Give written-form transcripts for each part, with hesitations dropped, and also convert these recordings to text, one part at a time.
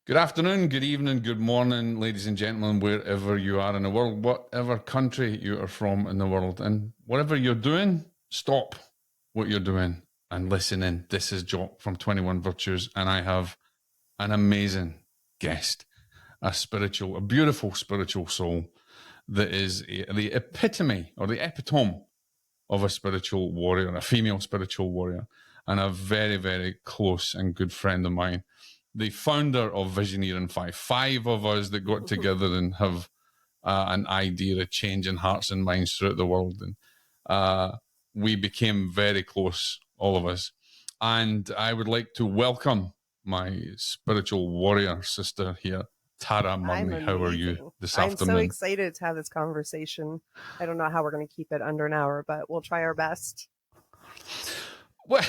Good afternoon, good evening, good morning, ladies and gentlemen, wherever you are in the world, whatever country you are from in the world, and whatever you're doing, stop what you're doing and listen in. This is Jock from 21 Virtues, and I have an amazing guest, a beautiful spiritual soul that is the epitome or the epitome of a spiritual warrior, a female spiritual warrior, and a very, very close and good friend of mine. The founder of Visioneering five of us that got together and have an idea of changing hearts and minds throughout the world. And we became very close, all of us. And I would like to welcome my spiritual warrior sister here, Tara Murney. How are you this afternoon? I'm so excited to have this conversation. I don't know how we're going to keep it under an hour, but we'll try our best. Well,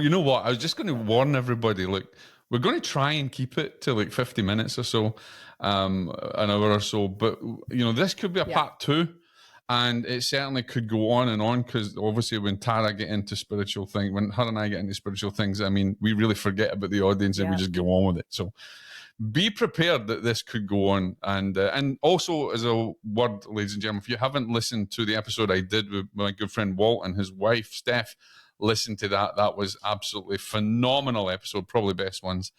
you know what? I was just going to warn everybody, look, we're going to try and keep it to like 50 minutes or so, an hour or so. But, this could be a part two. And it certainly could go on and on because obviously when Tara get into spiritual things, when her and I get into spiritual things, I mean, we really forget about the audience and we just go on with it. So be prepared that this could go on. And also as a word, ladies and gentlemen, if you haven't listened to the episode I did with my good friend Walt and his wife, Steph, listen to that. That was absolutely phenomenal episode, probably best ones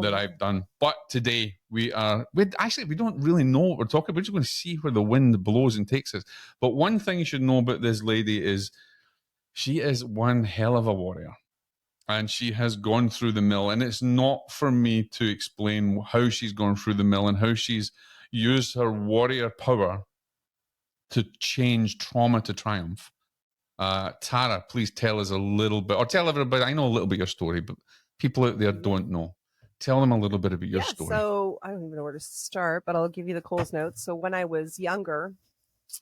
that I've done. But today we don't really know what we're talking about. We're just going to see where the wind blows and takes us. But one thing you should know about this lady is she is one hell of a warrior. And she has gone through the mill. And it's not for me to explain how she's gone through the mill and how she's used her warrior power to change trauma to triumph. Tara, please tell us a little bit, or tell everybody, I know a little bit your story, but people out there don't know. Tell them a little bit about your story. So I don't even know where to start, but I'll give you the Coles Notes. So when I was younger,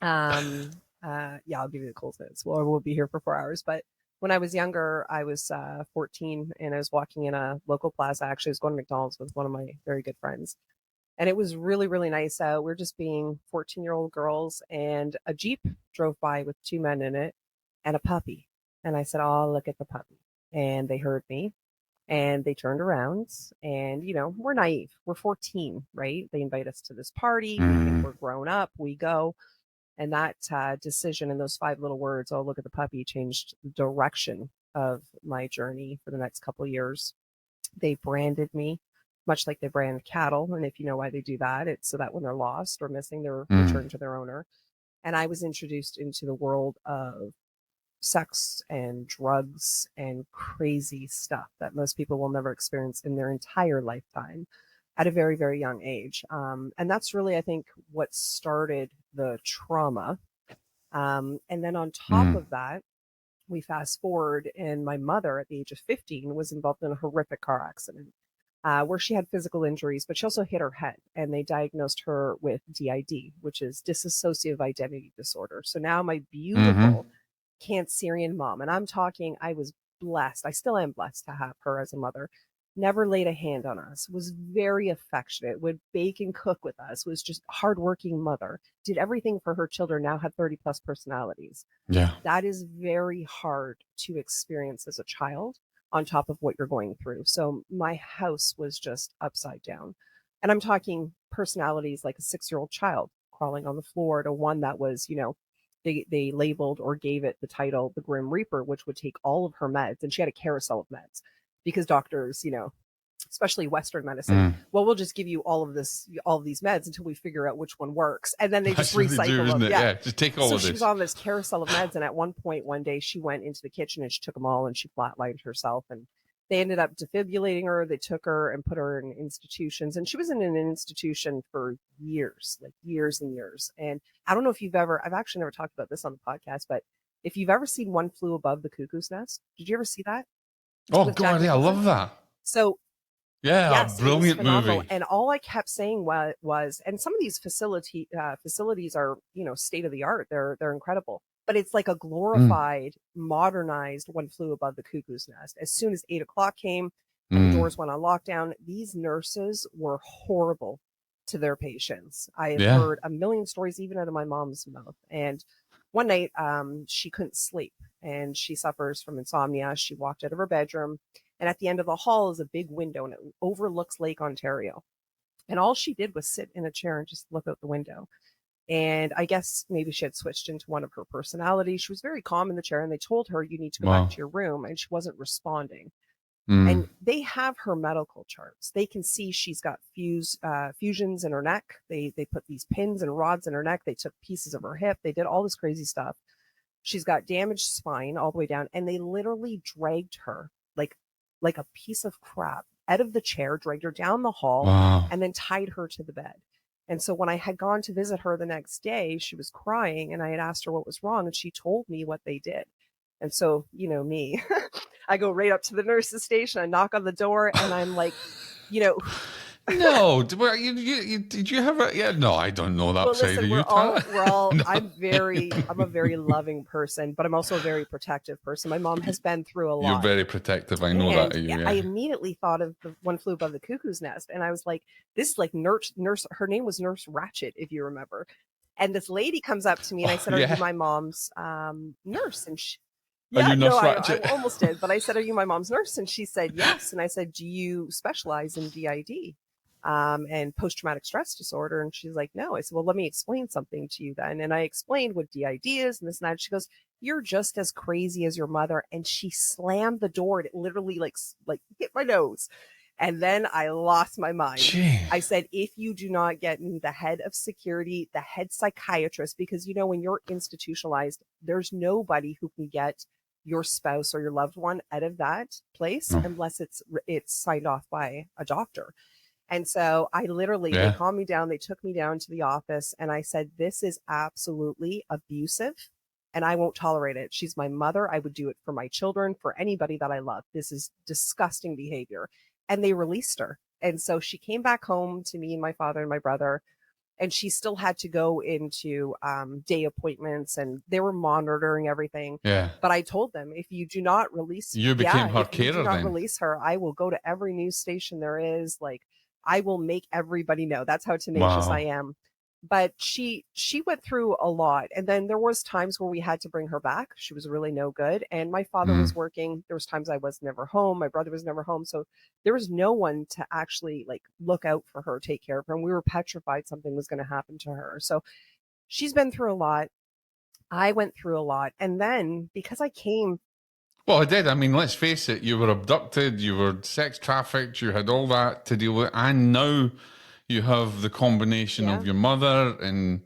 I'll give you the Coles Notes. Well, we'll be here for 4 hours, but when I was younger, I was 14 and I was walking in a local plaza. Actually, I was going to McDonald's with one of my very good friends. And it was really, really nice out. We're just being 14-year-old girls, and a Jeep drove by with two men in it and a puppy. And I said, "Oh, look at the puppy." And they heard me and they turned around and, we're naive. We're 14, right? They invite us to this party. We think we're grown up. We go. And that decision and those 5 little words, "Oh, look at the puppy," changed the direction of my journey for the next couple of years. They branded me much like they brand cattle. And if you know why they do that, it's so that when they're lost or missing, they're returned to their owner. And I was introduced into the world of sex and drugs and crazy stuff that most people will never experience in their entire lifetime at a very, very young age. And that's really, I think, what started the trauma. And then on top of that, we fast forward, and my mother at the age of 15 was involved in a horrific car accident where she had physical injuries, but she also hit her head, and they diagnosed her with DID, which is dissociative identity disorder. So now my beautiful Cancerian mom, and I'm talking, I was blessed. I still am blessed to have her as a mother. Never laid a hand on us, was very affectionate, would bake and cook with us, was just hardworking mother, did everything for her children, now had 30 plus personalities. Yeah. That is very hard to experience as a child on top of what you're going through. So my house was just upside down. And I'm talking personalities like a 6-year-old child crawling on the floor to one that was, they labeled or gave it the title, the Grim Reaper, which would take all of her meds. And she had a carousel of meds because doctors, especially Western medicine, well, we'll just give you all of these meds until we figure out which one works. And then they just recycle them. Yeah, just take all of this. So she was on this carousel of meds. And at one point, one day, she went into the kitchen and she took them all and she flatlined herself. And they ended up defibrillating her. They took her and put her in institutions. And she was in an institution for years, like years and years. And I don't know if I've actually never talked about this on the podcast, but if you've ever seen One Flew Above the Cuckoo's Nest, did you ever see that? Oh, God, yeah, I love that. So, yeah, yes, brilliant movie. And all I kept saying was, and some of these facilities are, state of the art. They're incredible. But it's like a glorified, modernized One Flew Above the Cuckoo's Nest. As soon as 8 o'clock came and the doors went on lockdown, these nurses were horrible to their patients. I have heard a million stories, even out of my mom's mouth. And one night, she couldn't sleep and she suffers from insomnia. She walked out of her bedroom And at the end of the hall is a big window and it overlooks Lake Ontario. And all she did was sit in a chair and just look out the window. And I guess maybe she had switched into one of her personalities. She was very calm in the chair and they told her, you need to go back to your room. And she wasn't responding. And they have her medical charts. They can see she's got fusions in her neck. They put these pins and rods in her neck. They took pieces of her hip. They did all this crazy stuff. She's got damaged spine all the way down. And they literally dragged her like a piece of crap out of the chair, dragged her down the hall, and then tied her to the bed. And so when I had gone to visit her the next day, she was crying and I had asked her what was wrong and she told me what they did. And so, you know me, I go right up to the nurse's station, I knock on the door and I'm like, you know, no, did you have a? Yeah, no, I don't know that side of you. We're all. No. I'm a very loving person, but I'm also a very protective person. My mom has been through a lot. You're very protective. I know that of you. Yeah. I immediately thought of the One Flew Above the Cuckoo's Nest, and I was like, "This is like nurse. Her name was Nurse Ratched, if you remember." And this lady comes up to me, and I said, "Are you my mom's nurse?" And she. Yeah, I almost did, but I said, "Are you my mom's nurse?" And she said, "Yes." And I said, "Do you specialize in DID?" And post-traumatic stress disorder. And she's like, no. I said, well, let me explain something to you then. And I explained what DID is and this and that. She goes, you're just as crazy as your mother. And she slammed the door and it literally like hit my nose. And then I lost my mind. Jeez. I said, if you do not get me the head of security, the head psychiatrist, because, you know, when you're institutionalized, there's nobody who can get your spouse or your loved one out of that place unless it's signed off by a doctor. And so I literally, they calmed me down. They took me down to the office and I said, this is absolutely abusive and I won't tolerate it. She's my mother. I would do it for my children, for anybody that I love. This is disgusting behavior. And they released her. And so she came back home to me and my father and my brother. And she still had to go into day appointments and they were monitoring everything. Yeah. But I told them, if you do not release you became her carer, if you do not release her, I will go to every news station there is. Like, I will make everybody know. That's how tenacious I am. But she went through a lot. And then there was times where we had to bring her back. She was really no good. And my father was working. There was times I was never home. My brother was never home. So there was no one to actually like look out for her, take care of her. And we were petrified something was going to happen to her. So she's been through a lot. I went through a lot. And then because I came. Well, I did. I mean, let's face it. You were abducted, you were sex trafficked, you had all that to deal with. And now you have the combination of your mother and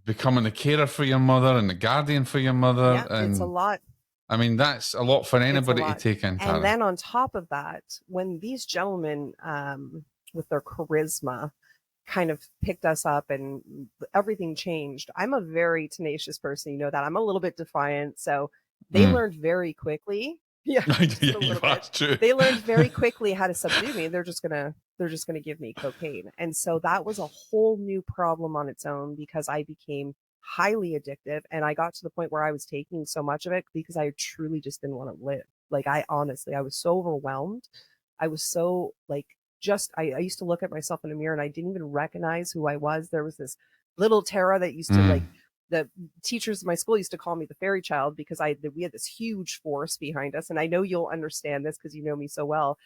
becoming a carer for your mother and a guardian for your mother. Yeah, and it's a lot. I mean, that's a lot for anybody to take in, Tara. And then on top of that, when these gentlemen with their charisma kind of picked us up and everything changed. I'm a very tenacious person. You know that. I'm a little bit defiant. So they learned very quickly. Yeah, true. They learned very quickly how to subdue me. They're just gonna give me cocaine. And so that was a whole new problem on its own because I became highly addictive and I got to the point where I was taking so much of it because I truly just didn't want to live. Like I was so overwhelmed. I was so like I used to look at myself in a mirror and I didn't even recognize who I was. There was this little Tara that used to like the teachers in my school used to call me the fairy child because we had this huge force behind us. And I know you'll understand this because you know me so well.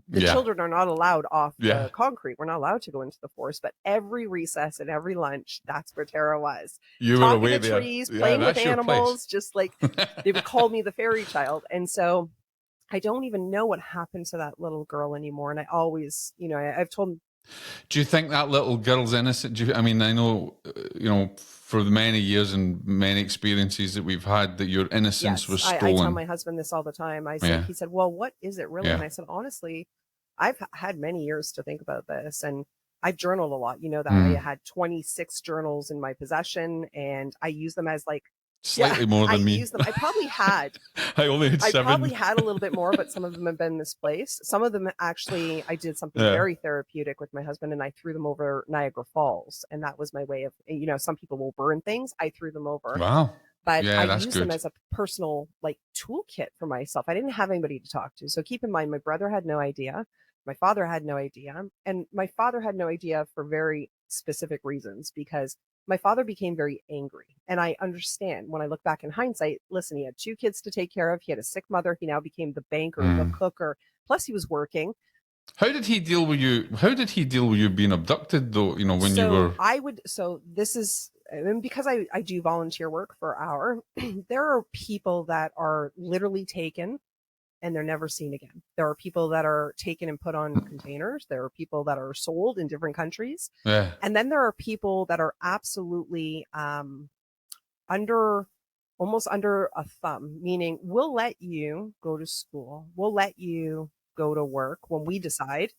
The children are not allowed off the concrete. We're not allowed to go into the forest, but every recess and every lunch, that's where Tara was. You talking were away to trees, playing with animals, just like they would call me the fairy child. And so I don't even know what happened to that little girl anymore. And I always, you know, I've told. Do you think that little girl's innocent? I mean, I know, you know, for the many years and many experiences that we've had, that your innocence was stolen. I tell my husband this all the time. He said, well, what is it really? And I said, honestly, I've had many years to think about this and I've journaled a lot. You know that I had 26 journals in my possession and I use them as like, slightly more than me. I probably had. I only had 7. I probably had a little bit more, but some of them have been misplaced. Some of them actually, I did something very therapeutic with my husband, and I threw them over Niagara Falls, and that was my way of. You know, some people will burn things. I threw them over. Wow. But I used them as a personal like toolkit for myself. I didn't have anybody to talk to. So keep in mind, my brother had no idea. My father had no idea. And my father had no idea for very specific reasons because my father became very angry. And I understand when I look back in hindsight, listen, he had 2 kids to take care of. He had a sick mother. He now became the banker, the cooker. Plus he was working. How did he deal with you? How did he deal with you being abducted though, you know, when you were... This is, and because I do volunteer work for Hour, there are people that are literally taken and they're never seen again. There are people that are taken and put on containers. There are people that are sold in different countries. Yeah. And then there are people that are absolutely almost under a thumb, meaning we'll let you go to school. We'll let you go to work when we decide.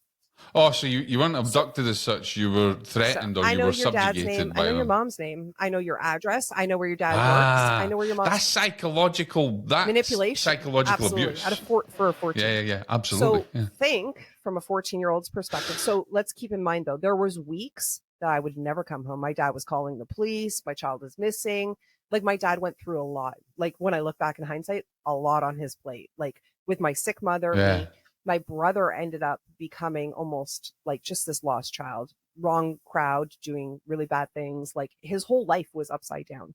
Oh, so you weren't abducted as such. You were threatened, or I you know were your dad's subjugated name. by I know them. your mom's name. I know your address. I know where your dad works. I know where your mom's... That's psychological. That's manipulation. psychological Absolutely. abuse. For a 14. Yeah. Absolutely. So think from a 14-year-old's perspective. So let's keep in mind, though, there was weeks that I would never come home. My dad was calling the police. My child is missing. Like, my dad went through a lot. Like, when I look back in hindsight, a lot on his plate. Like, with my sick mother, my brother ended up becoming almost like just this lost child, wrong crowd, doing really bad things. Like, his whole life was upside down.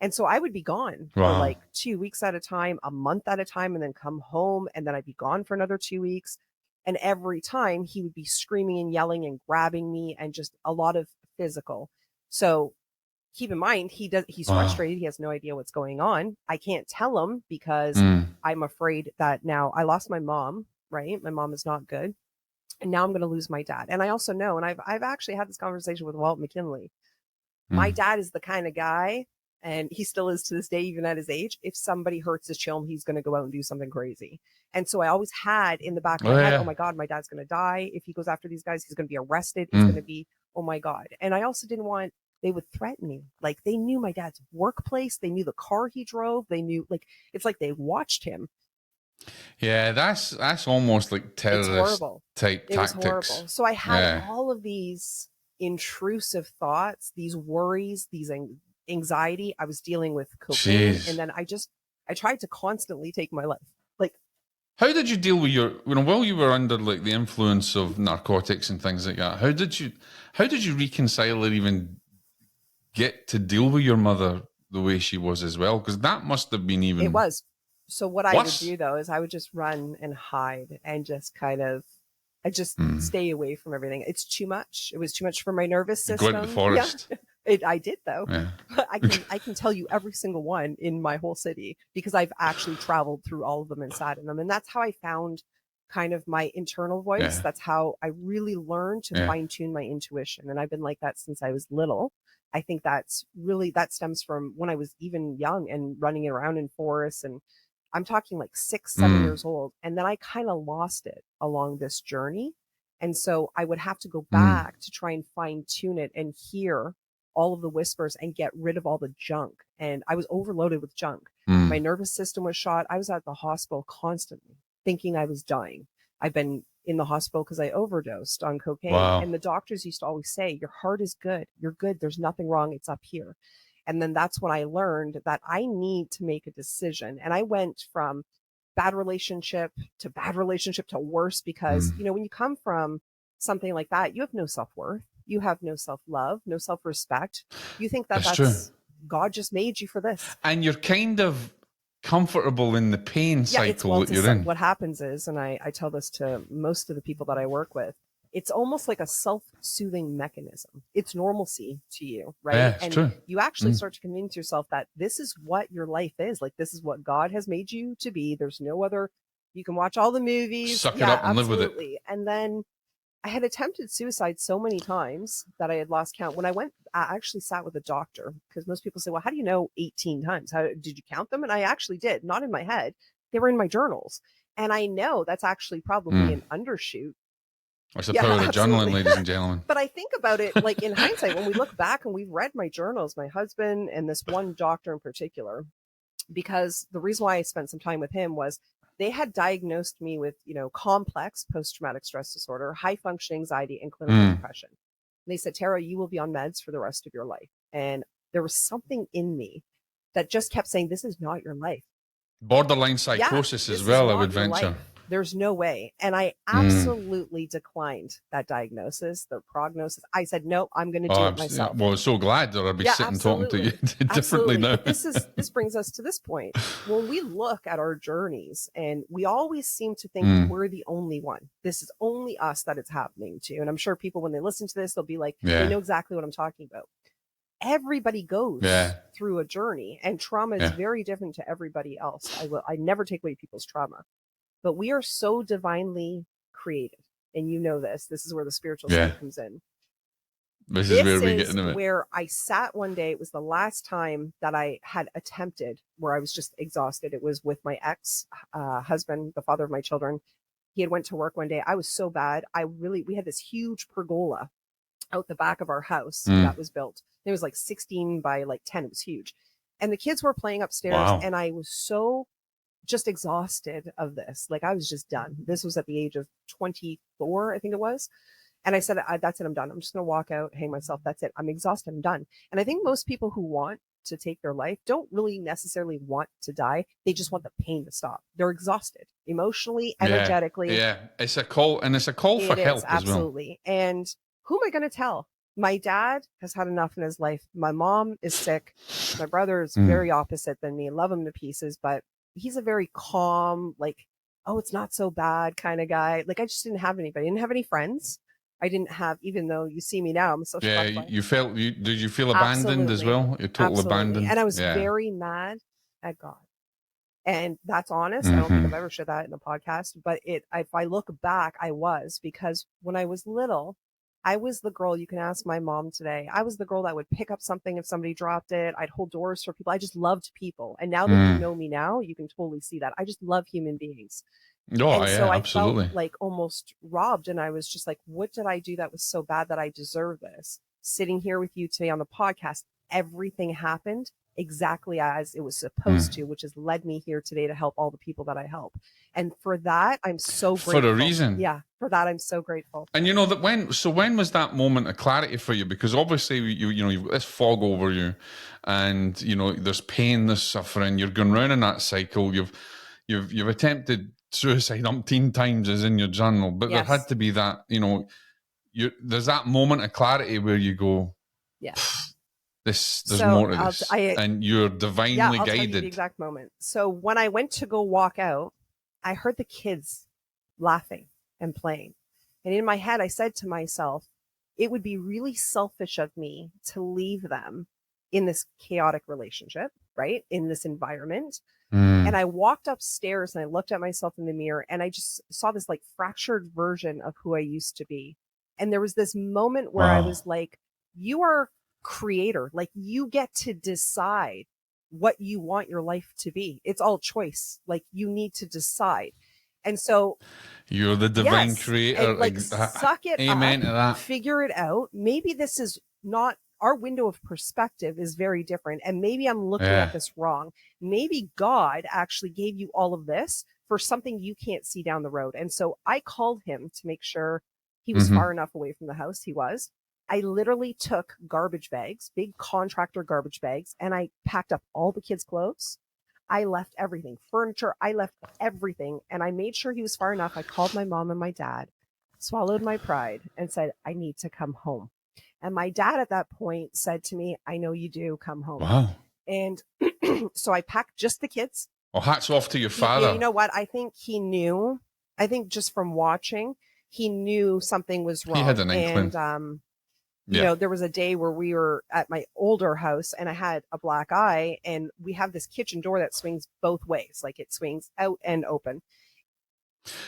And so I would be gone for like 2 weeks at a time, a month at a time, and then come home. And then I'd be gone for another 2 weeks. And every time he would be screaming and yelling and grabbing me, and just a lot of physical. So keep in mind, he's frustrated. He has no idea what's going on. I can't tell him because I'm afraid that now I lost my mom, right? My mom is not good. And now I'm going to lose my dad. And I also know, and I've actually had this conversation with Walt McKinley. My dad is the kind of guy, and he still is to this day, even at his age, if somebody hurts his children, he's going to go out and do something crazy. And so I always had in the back of my head, oh my God, my dad's going to die. If he goes after these guys, he's going to be arrested. It's going to be, oh my God. And I also didn't want, they would threaten me. Like, they knew my dad's workplace. They knew the car he drove. They knew, like, it's like they watched him. Yeah, that's almost like terrorist type it was tactics. horrible. So I had all of these intrusive thoughts, these worries, these anxiety. I was dealing with cocaine. And then I tried to constantly take my life. Like, how did you deal with your, you know, while you were under like the influence of narcotics and things like that, how did you reconcile or even get to deal with your mother the way she was as well? Because that must have been even... It was. So what I would do, though, is I would just run and hide and just kind of, I just stay away from everything. It's too much. It was too much for my nervous system. Go into the forest. Yeah. I did, though. Yeah. I can tell you every single one in my whole city because I've actually traveled through all of them and sat in them. And that's how I found kind of my internal voice. Yeah. That's how I really learned to fine tune my intuition. And I've been like that since I was little. I think that stems from when I was even young and running around in forests, and I'm talking like 6, 7 years old. And then I kind of lost it along this journey. And so I would have to go back to try and fine tune it and hear all of the whispers and get rid of all the junk. And I was overloaded with junk. My nervous system was shot. I was at the hospital constantly thinking I was dying. I've been in the hospital because I overdosed on cocaine. Wow. And the doctors used to always say, your heart is good. You're good. There's nothing wrong. It's up here. And then that's when I learned that I need to make a decision. And I went from bad relationship to worse because, you know, when you come from something like that, you have no self-worth. You have no self-love, no self-respect. You think that's true. God just made you for this. And you're kind of comfortable in the pain cycle that you're in. What happens is, and I tell this to most of the people that I work with, it's almost like a self-soothing mechanism. It's normalcy to you, right? Yeah, it's true. You actually start to convince yourself that this is what your life is. Like, this is what God has made you to be. There's no other, you can watch all the movies. Suck it up and live with it. And then I had attempted suicide so many times that I had lost count. When I actually sat with a doctor, because most people say, well, how do you know 18 times? How did you count them? And I actually did, not in my head. They were in my journals. And I know that's actually probably an undershoot. That's the power of journaling, ladies and gentlemen. But I think about it, like, in hindsight, when we look back and we've read my journals, my husband and this one doctor in particular, because the reason why I spent some time with him was they had diagnosed me with, you know, complex post-traumatic stress disorder, high functioning anxiety, and clinical depression. And they said, Tara, you will be on meds for the rest of your life. And there was something in me that just kept saying, this is not your life. Borderline psychosis as well, I would venture. There's no way. And I absolutely declined that diagnosis, the prognosis. I said, no, I'm going to do it myself. Well, I'm so glad that I'd be sitting talking to you differently absolutely. now. But this brings us to this point. When we look at our journeys, and we always seem to think we're the only one. This is only us that it's happening to. And I'm sure people, when they listen to this, they'll be like, they know exactly what I'm talking about. Everybody goes through a journey, and trauma is very different to everybody else. I never take away people's trauma. But we are so divinely created. And you know this. This is where the spiritual side comes in. This is where we get into it. Where I sat one day. It was the last time that I had attempted, where I was just exhausted. It was with my ex-husband, the father of my children. He had went to work one day. I was so bad. We had this huge pergola out the back of our house that was built. It was like 16 by like 10. It was huge. And the kids were playing upstairs. And I was so just exhausted of this. Like, I was just done. This was at the age of 24, I think it was. And I said, that's it. I'm done. I'm just going to walk out, hang myself. That's it. I'm exhausted. I'm done. And I think most people who want to take their life don't really necessarily want to die. They just want the pain to stop. They're exhausted emotionally, energetically. Yeah. It's a call, and it's a call for help absolutely. as well. And who am I going to tell? My dad has had enough in his life. My mom is sick. My brother is very opposite than me. Love him to pieces, but he's a very calm, like, oh, it's not so bad kind of guy. Like, I just didn't have anybody. I didn't have any friends. I didn't have, even though you see me now, I'm a social butterfly. Did you feel abandoned as well? You're totally abandoned. And I was very mad at God. And that's honest. I don't think I've ever shared that in a podcast, but if I look back, I was, because when I was little, I was the girl, you can ask my mom today. I was the girl that would pick up something if somebody dropped it. I'd hold doors for people. I just loved people. And now that you know me now, you can totally see that. I just love human beings. So I felt like almost robbed. And I was just like, what did I do that was so bad that I deserve this? Sitting here with you today on the podcast, everything happened exactly as it was supposed to, which has led me here today to help all the people that I help. And for that, I'm so grateful. For a reason. Yeah, for that, I'm so grateful. And you know that when was that moment of clarity for you? Because obviously you've got this fog over you, and there's pain, there's suffering. You're going round in that cycle. You've attempted suicide umpteen times, as in your journal, but there had to be that. There's that moment of clarity where you go, there's more to this, and you're divinely I'll guided. Tell you the exact moment. So when I went to go walk out, I heard the kids laughing and playing. And in my head, I said to myself, it would be really selfish of me to leave them in this chaotic relationship, right? In this environment. And I walked upstairs and I looked at myself in the mirror, and I just saw this like fractured version of who I used to be. And there was this moment where I was like, you are creator. Like, you get to decide what you want your life to be. It's all choice. Like, you need to decide. And so you're the divine creator. And like, suck it amen up, to that. Figure it out. Maybe this is not, our window of perspective is very different. And maybe I'm looking at this wrong. Maybe God actually gave you all of this for something you can't see down the road. And so I called him to make sure he was far enough away from the house. He was. I literally took garbage bags, big contractor garbage bags, and I packed up all the kids' clothes. I left everything, furniture, I left everything. And I made sure he was far enough. I called my mom and my dad, swallowed my pride, and said, I need to come home. And my dad at that point said to me, I know you do, come home. Wow. And so I packed just the kids. Well, hats off to your father. You know what? I think he knew. I think just from watching, he knew something was wrong. He had an inkling. And, there was a day where we were at my older house and I had a black eye, and we have this kitchen door that swings both ways. Like, it swings out and open.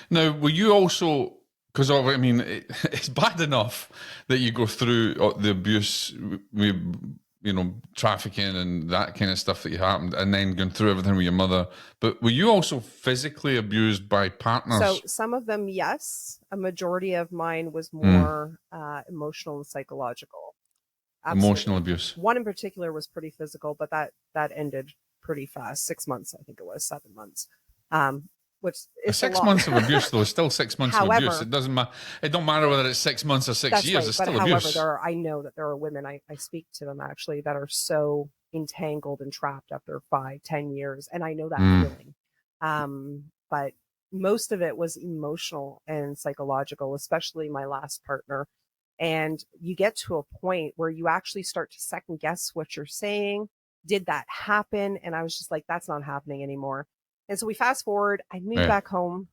Now, were you also, because I mean, it's bad enough that you go through the abuse, trafficking and that kind of stuff that you happened, and then going through everything with your mother. But were you also physically abused by partners? So some of them, yes. A majority of mine was more emotional and psychological. Absolutely. Emotional abuse. One in particular was pretty physical, but that ended pretty fast. 6 months, I think it was 7 months. Which is 6 months of abuse, though, is still 6 months of abuse. It doesn't matter. It don't matter whether it's 6 months or 6 years. Right. It's still abuse. However, I know that there are women, I speak to them actually, that are so entangled and trapped after 5-10 years, and I know that feeling. But most of it was emotional and psychological, especially my last partner. And you get to a point where you actually start to second guess what you're saying. Did that happen? And I was just like, that's not happening anymore. And so we fast forward, I moved back home,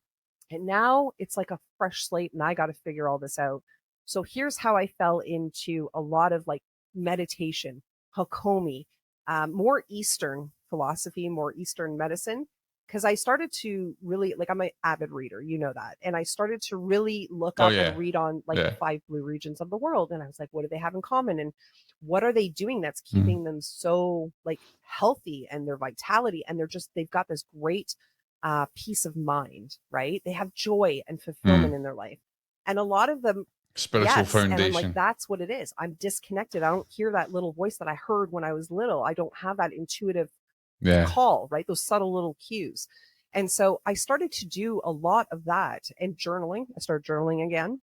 and now it's like a fresh slate and I got to figure all this out. So here's how I fell into a lot of like meditation, Hakomi, more Eastern philosophy, more Eastern medicine. Because I started to really, like, I'm an avid reader, you know that. And I started to really look up and read on like the 5 blue regions of the world. And I was like, what do they have in common? And what are they doing that's keeping them so like healthy, and their vitality? And they've got this great peace of mind, right? They have joy and fulfillment in their life. And a lot of them, spiritual foundation. And I'm like, that's what it is. I'm disconnected. I don't hear that little voice that I heard when I was little. I don't have that intuitive call, right? Those subtle little cues. And so I started to do a lot of that, and journaling. I started journaling again.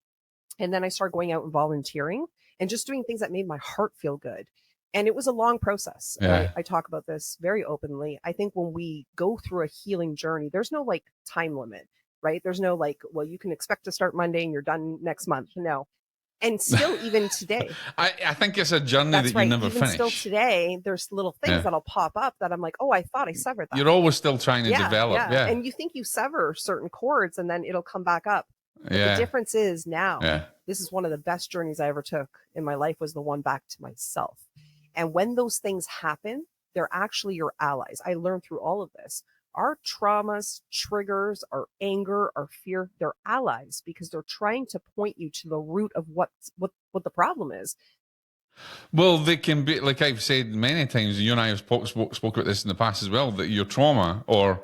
And then I started going out and volunteering and just doing things that made my heart feel good. And it was a long process. I talk about this very openly. I think when we go through a healing journey, there's no like time limit, right? There's no like, well, you can expect to start Monday and you're done next month. No. And still, even today, I think it's a journey that you never finish. Still today, there's little things that'll pop up that I'm like, oh, I thought I severed that. You're always still trying to develop. Yeah. And you think you sever certain chords and then it'll come back up. But the difference is now, this is one of the best journeys I ever took in my life, was the one back to myself. And when those things happen, they're actually your allies. I learned through all of this. Our traumas, triggers, our anger, our fear, they're allies, because they're trying to point you to the root of what the problem is. Well, they can be, like I've said many times, you and I have spoke about this in the past as well, that your trauma or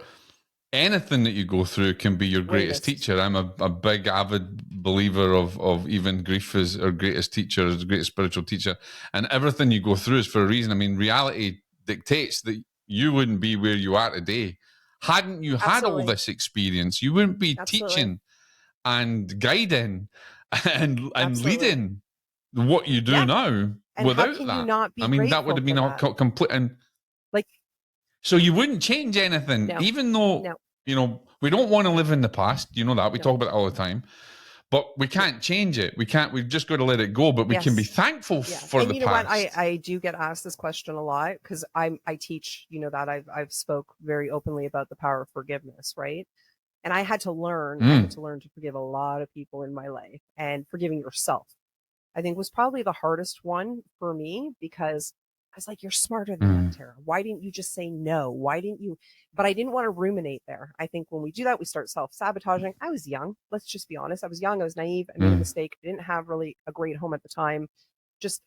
anything that you go through can be your greatest teacher. I'm a big avid believer of even grief as our greatest teacher, as a great spiritual teacher. And everything you go through is for a reason. I mean, reality dictates that you wouldn't be where you are today. Hadn't you had all this experience, you wouldn't be teaching and guiding and leading what you do now. And without how can that. You not be I mean, that would have been complete. And like, so you wouldn't change anything, even though, you know, we don't want to live in the past. You know that. We talk about it all the time. But we can't change it. We've just got to let it go. But we can be thankful for the past. And you know what? I do get asked this question a lot, because I teach, you know, that I've spoke very openly about the power of forgiveness, right? And I had to learn, to forgive a lot of people in my life, and forgiving yourself, I think, was probably the hardest one for me, because I was like, you're smarter than that, Tara. Why didn't you just say no? Why didn't you? But I didn't want to ruminate there. I think when we do that, we start self-sabotaging. I was young. Let's just be honest. I was young. I was naive. I made a mistake. I didn't have really a great home at the time.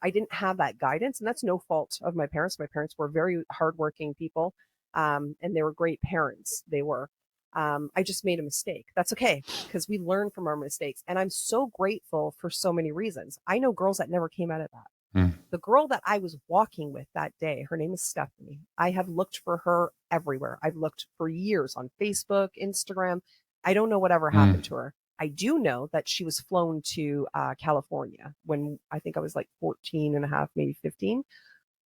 I didn't have that guidance. And that's no fault of my parents. My parents were very hardworking people. And they were great parents. They were. I just made a mistake. That's okay, because we learn from our mistakes. And I'm so grateful for so many reasons. I know girls that never came out of that. The girl that I was walking with that day, her name is Stephanie. I have looked for her everywhere. I've looked for years on Facebook, Instagram. I don't know whatever happened to her. I do know that she was flown to California when I think I was like 14 and a half, maybe 15.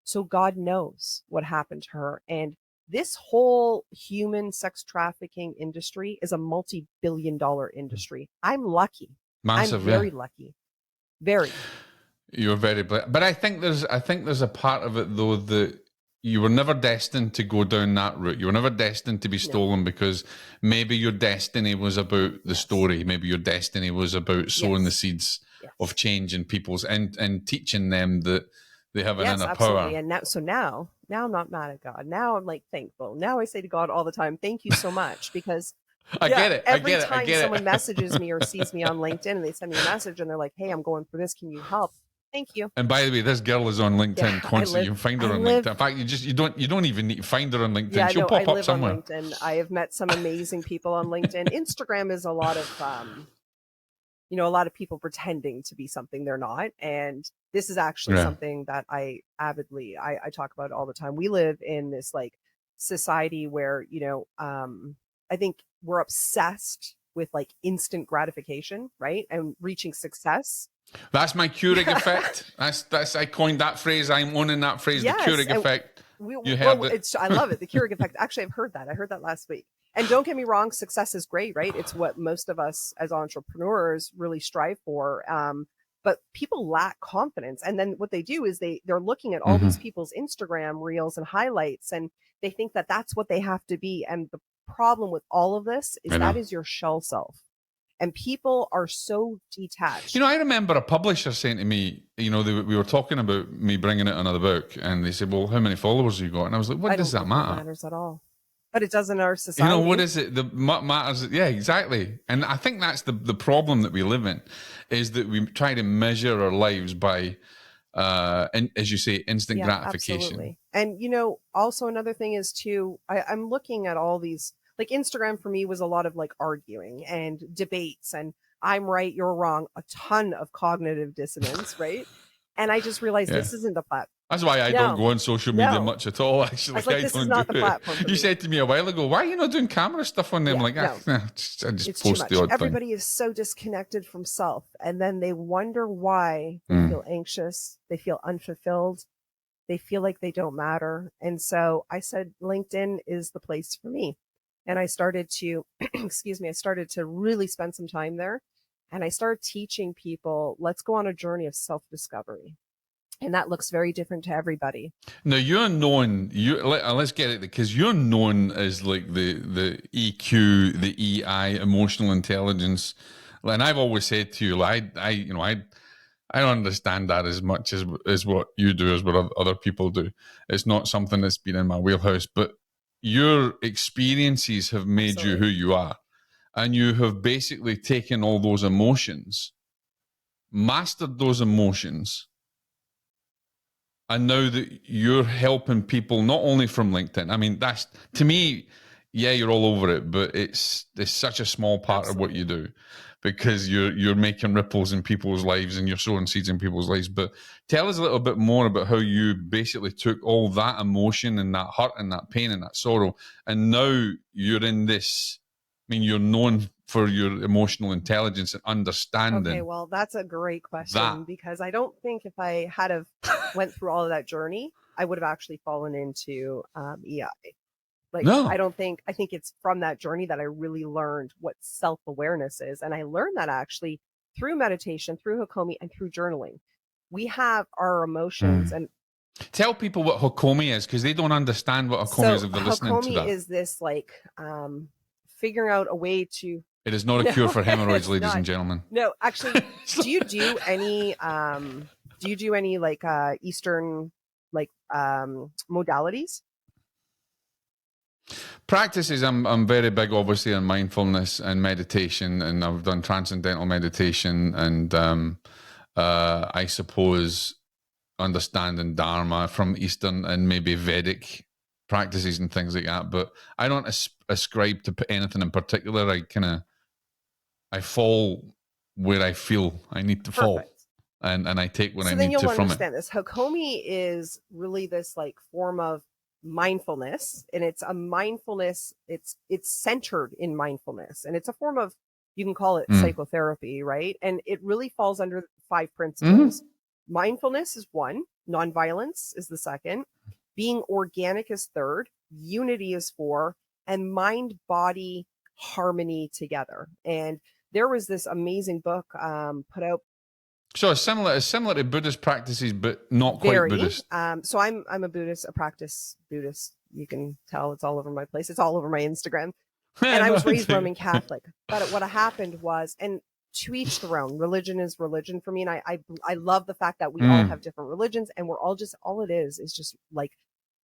So God knows what happened to her. And this whole human sex trafficking industry is a multi-billion-dollar industry. I'm lucky. Massive, I'm very lucky. Very. You're very blessed. But I think there's a part of it, though, that you were never destined to go down that route. You were never destined to be stolen, because maybe your destiny was about the story. Maybe your destiny was about sowing the seeds of change in people's and teaching them that they have an inner power. And now I'm not mad at God. Now I'm like thankful. Now I say to God all the time, thank you so much, because I get it. Every time someone messages me or sees me on LinkedIn and they send me a message and they're like, hey, I'm going through this. Can you help? Thank you. And by the way, this girl is on LinkedIn constantly. You can find her on LinkedIn. In fact, you don't even need to find her on LinkedIn. She'll pop up somewhere. On LinkedIn. I have met some amazing people on LinkedIn. Instagram is a lot of a lot of people pretending to be something they're not. And this is actually something that I talk about all the time. We live in this like society where, I think we're obsessed with like instant gratification, right? And reaching success. That's my Keurig effect. That's I coined that phrase. I'm owning that phrase, the Keurig effect. I love it. The Keurig effect. Actually, I've heard that. I heard that last week. And don't get me wrong, success is great, right? It's what most of us as entrepreneurs really strive for. But people lack confidence. And then what they do is they're looking at all these people's Instagram reels and highlights, and they think that that's what they have to be. And the problem with all of this is that is your shell self. And people are so detached. You know, I remember a publisher saying to me, you know, we were talking about me bringing out another book, and they said, well, how many followers have you got? And I was like, what does that matter? It matters at all. But it does in our society. You know, what is it that matters? Yeah, exactly. And I think that's the problem that we live in, is that we try to measure our lives by, as you say, instant gratification. Absolutely. And, you know, also another thing is too, I'm looking at all these, like Instagram for me was a lot of like arguing and debates and I'm right, you're wrong, a ton of cognitive dissonance, right? And I just realized this isn't the platform. That's why I don't go on social media much at all, actually. I was like, this is not the platform for You said to me a while ago, why are you not doing camera stuff on them? I'm like, I just post the odd thing. Everybody is so disconnected from self. And then they wonder why they feel anxious. They feel unfulfilled. They feel like they don't matter. And so I said, LinkedIn is the place for me. And I started to, I started to really spend some time there. And I started teaching people, let's go on a journey of self-discovery. And that looks very different to everybody. Now you're known, let's get it, because you're known as like the EQ, the EI, emotional intelligence. And I've always said to you, I don't understand that as much as what you do, as what other people do. It's not something that's been in my wheelhouse, but your experiences have made you who you are. And you have basically taken all those emotions, mastered those emotions, and now that you're helping people, not only from LinkedIn. I mean, that's, to me, yeah, you're all over it, but it's such a small part of what you do, because you're making ripples in people's lives and you're sowing seeds in people's lives. But tell us a little bit more about how you basically took all that emotion and that hurt and that pain and that sorrow, and now you're in this, I mean, you're known for your emotional intelligence and understanding. Okay, well, that's a great question, because I don't think if I had have went through all of that journey, I would have actually fallen into EI. Like, no. I think it's from that journey that I really learned what self-awareness is. And I learned that actually through meditation, through Hakomi, and through journaling. We have our emotions and tell people what Hakomi is, because they don't understand what Hakomi is if they're listening to that. Hakomi is this like figuring out a way to. It is not a cure for hemorrhoids, ladies and gentlemen. No, actually, do you do any like Eastern like modalities? Practices, I'm very big, obviously, on mindfulness and meditation, and I've done transcendental meditation, and I suppose understanding Dharma from Eastern and maybe Vedic practices and things like that. But I don't ascribe to anything in particular. I fall where I feel I need to fall, and I take what I need to from it. So then you'll understand this. Hakomi is really this like form of mindfulness, and it's a mindfulness. It's centered in mindfulness, and it's a form of, you can call it psychotherapy, right? And it really falls under 5 principles. Mindfulness is 1, nonviolence is the 2nd, being organic is 3rd, unity is 4, and mind body harmony together. And there was this amazing book put out. So similar to Buddhist practices, but not quite Buddhist. So I'm a Buddhist, a practice Buddhist. You can tell it's all over my place. It's all over my Instagram. And I was raised Roman Catholic. But what happened was, and to each their own, religion is religion for me. And I love the fact that we all have different religions, and we're all just, all it is just like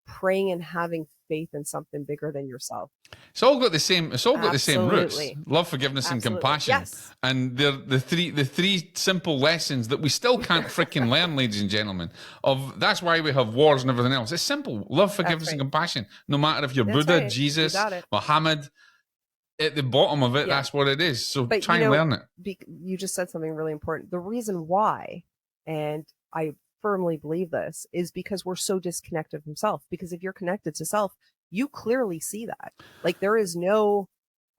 praying and having faith in something bigger than yourself. It's all got the same roots: love, forgiveness, and compassion. Yes. And they're the three simple lessons that we still can't freaking learn, ladies and gentlemen. That's why we have wars and everything else. It's simple: love, forgiveness, and compassion. No matter if you're Buddha, Jesus, Muhammad, at the bottom of it, that's what it is. So try and learn it. You just said something really important. The reason why, and I firmly believe this, is because we're so disconnected from self. Because if you're connected to self, you clearly see that. Like, there is no.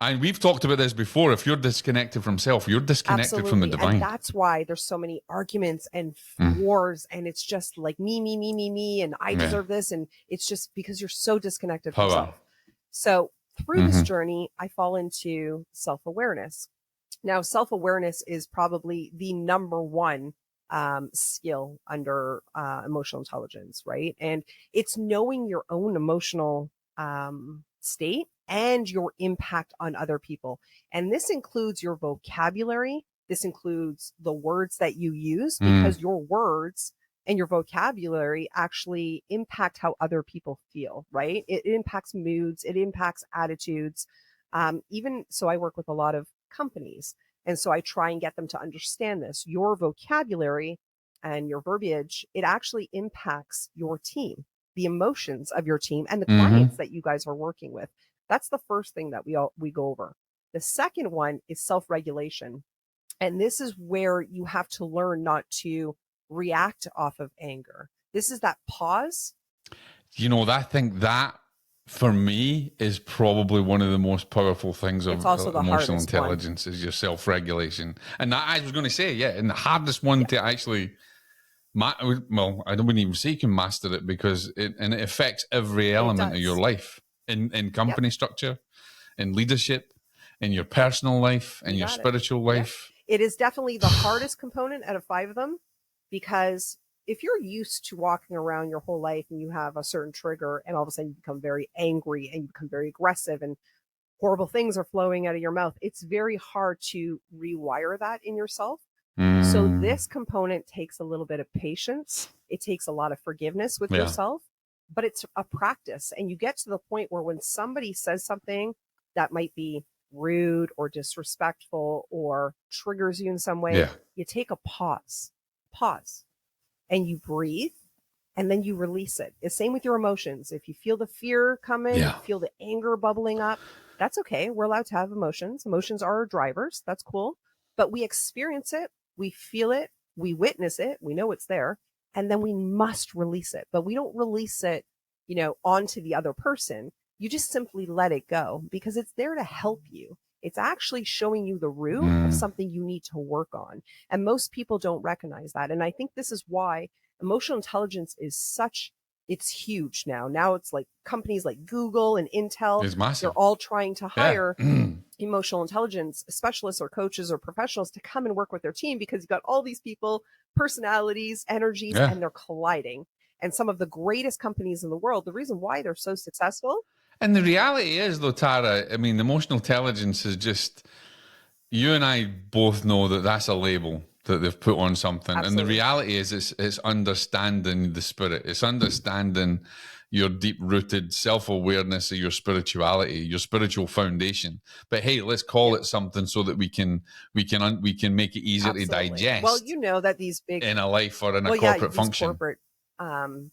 And we've talked about this before. If you're disconnected from self, you're disconnected from the divine. And that's why there's so many arguments and wars, and it's just like me, and I deserve this, and it's just because you're so disconnected from self. So through this journey, I fall into self-awareness. Now, self-awareness is probably the number one skill under emotional intelligence, right? And it's knowing your own emotional state and your impact on other people. And this includes your vocabulary. This includes the words that you use, because your words and your vocabulary actually impact how other people feel, right? It impacts moods, it impacts attitudes. Even so, I work with a lot of companies. And so I try and get them to understand this. Your vocabulary and your verbiage, it actually impacts your team, the emotions of your team, and the clients that you guys are working with. That's the first thing that we go over. The second one is self-regulation. And this is where you have to learn not to react off of anger. This is that pause. You know, I think that for me is probably one of the most powerful things of emotional intelligence is your self-regulation. And that, I was going to say, yeah, and the hardest one to actually, well, I wouldn't even say you can master it, because it affects every element of your life, in company structure, in leadership, in your personal life, in your spiritual life. It is definitely the hardest component out of 5 of them, because if you're used to walking around your whole life and you have a certain trigger and all of a sudden you become very angry and you become very aggressive and horrible things are flowing out of your mouth, it's very hard to rewire that in yourself. So this component takes a little bit of patience. It takes a lot of forgiveness with yourself, but it's a practice. And you get to the point where when somebody says something that might be rude or disrespectful or triggers you in some way, you take a pause, and you breathe, and then you release it. It's same with your emotions. If you feel the fear coming, you feel the anger bubbling up, that's okay. We're allowed to have emotions. Emotions are our drivers. That's cool. But we experience it, we feel it, we witness it, we know it's there, and then we must release it. But we don't release it, onto the other person. You just simply let it go, because it's there to help you. It's actually showing you the root of something you need to work on. And most people don't recognize that. And I think this is why emotional intelligence is it's huge now. Now it's like companies like Google and Intel, they're all trying to hire emotional intelligence specialists or coaches or professionals to come and work with their team, because you've got all these people, personalities, energies, and they're colliding. And some of the greatest companies in the world, the reason why they're so successful. And the reality is, though, Tara, I mean, emotional intelligence is just, you and I both know that that's a label that they've put on something. Absolutely. And the reality is it's understanding the spirit. It's understanding your deep-rooted self-awareness of your spirituality, your spiritual foundation. But hey, let's call it something so that we can make it easier to digest. Well, you know that these big in a life or in a corporate function. Corporate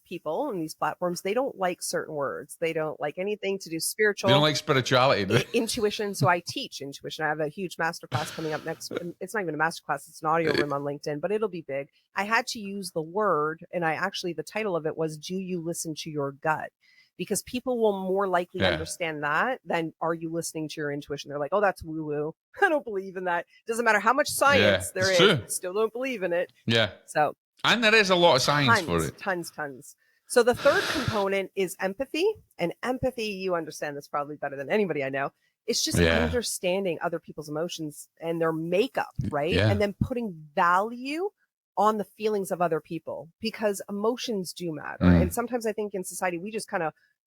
people and these platforms, they don't like certain words. They don't like anything to do spiritual. They don't like spirituality. Intuition. So I teach intuition. I have a huge masterclass coming up next. It's not even a masterclass. It's an audio room on LinkedIn, but it'll be big. I had to use the word, and the title of it was, "Do you listen to your gut?" Because people will more likely understand that than, "Are you listening to your intuition?" They're like, "Oh, that's woo woo. I don't believe in that." Doesn't matter how much science there is, true. Still don't believe in it. Yeah. So. And there is a lot of science for it. Tons. So the third component is empathy. And empathy, you understand this probably better than anybody I know. It's just understanding other people's emotions and their makeup, right? Yeah. And then putting value on the feelings of other people, because emotions do matter. And sometimes I think in society, we just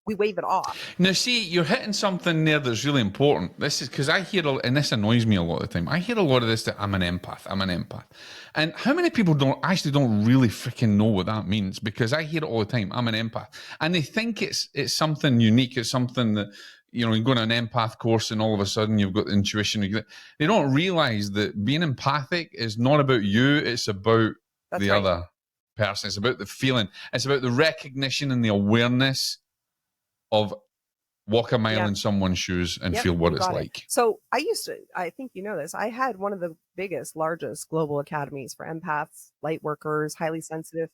we wave it off. Now, see, you're hitting something there that's really important. This is because I hear, and this annoys me a lot of the time, I hear a lot of this, that I'm an empath. And how many people don't really freaking know what that means? Because I hear it all the time, I'm an empath. And they think it's something unique. It's something that, you go on an empath course and all of a sudden you've got intuition. They don't realize that being empathic is not about you. It's about the other person. It's about the feeling. It's about the recognition and the awareness of walk a mile in someone's shoes and feel what it's like. So I think you know this, I had one of the largest global academies for empaths, light workers, highly sensitive.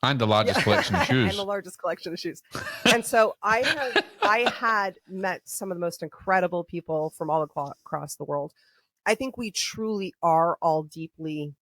And the largest collection of shoes. And the largest collection of shoes. And so I had met some of the most incredible people from all across the world. I think we truly are all deeply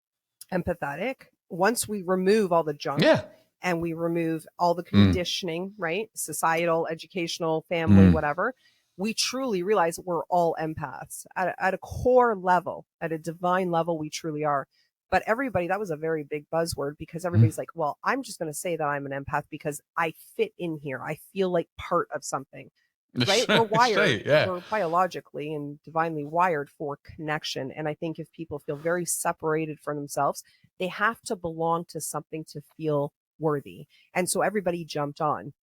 empathetic once we remove all the junk. Yeah. And we remove all the conditioning, right? Societal, educational, family, whatever. we truly realize we're all empaths at a core level, at a divine level. We truly are. But everybody, that was a very big buzzword, because everybody's like, well, I'm just going to say that I'm an empath because I fit in here. I feel like part of something, right? We're wired, right, yeah. we're biologically and divinely wired for connection. And I think if people feel very separated from themselves, they have to belong to something to feel worthy. And so everybody jumped on.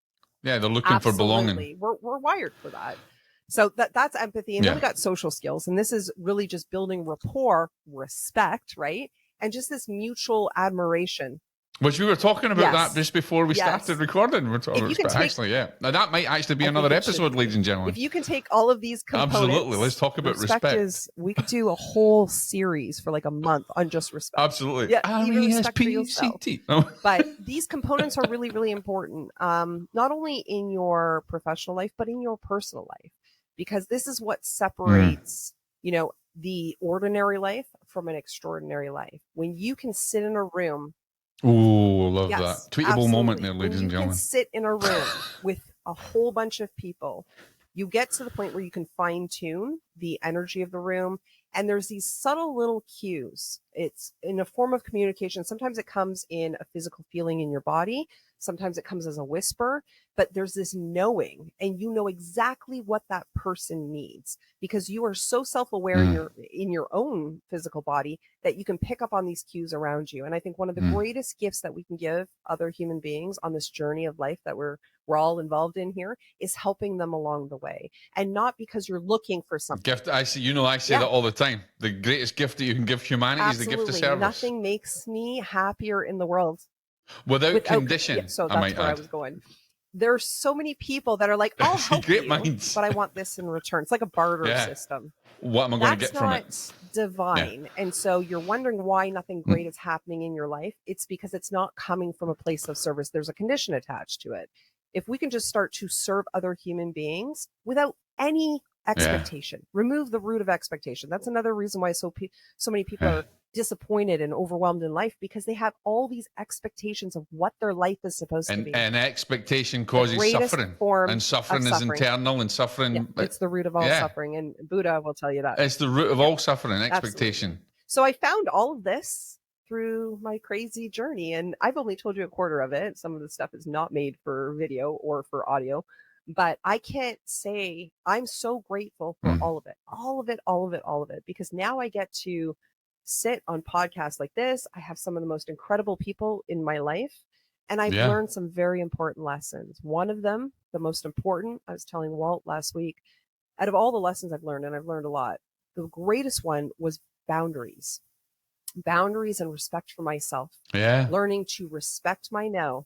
Yeah, they're looking for belonging. Absolutely. We're wired for that. So that's empathy. And then we got social skills. And this is really just building rapport, respect, right? And just this mutual admiration. Which we were talking about that just before we started recording. We're talking about actually, yeah. Now that might actually be another episode, ladies and gentlemen. If you can take all of these components. Absolutely. Let's talk about respect. We could do a whole series for like a month on just respect. Absolutely. Yeah, even respect for yourself. But these components are really, really important. Not only in your professional life, but in your personal life. Because this is what separates, you know, the ordinary life from an extraordinary life. When you can sit in a room. Ooh, love that. Tweetable moment there, ladies and gentlemen. You can sit in a room with a whole bunch of people. You get to the point where you can fine tune the energy of the room. And there's these subtle little cues. It's in a form of communication. Sometimes it comes in a physical feeling in your body. Sometimes it comes as a whisper, but there's this knowing, and you know exactly what that person needs because you are so self-aware in your own physical body that you can pick up on these cues around you. And I think one of the greatest gifts that we can give other human beings on this journey of life that we're all involved in here is helping them along the way, and not because you're looking for something. Gift, I see. You know, I say that all the time. The greatest gift that you can give humanity is the gift of service. Nothing makes me happier in the world. Without condition. Yeah, so that's where I was going. There's so many people that are like, I'll help you, but I want this in return. It's like a barter system. What am I going to get from it? That's not divine. Yeah. And so you're wondering why nothing great is happening in your life. It's because it's not coming from a place of service. There's a condition attached to it. If we can just start to serve other human beings without any expectation, remove the root of expectation. That's another reason why so many people are disappointed and overwhelmed in life, because they have all these expectations of what their life is supposed to be. And expectation causes suffering. And suffering is internal, and suffering. It's the root of all suffering. And Buddha will tell you that. It's the root of all suffering, expectation. Absolutely. So I found all of this through my crazy journey, and I've only told you a quarter of it. Some of the stuff is not made for video or for audio, but I can't say I'm so grateful for all of it, because now I get to sit on podcasts like this. I have some of the most incredible people in my life, and I've learned some very important lessons. One of them, the most important, I was telling Walt last week, out of all the lessons I've learned, and I've learned a lot, the greatest one was boundaries and respect for myself. Learning to respect my no.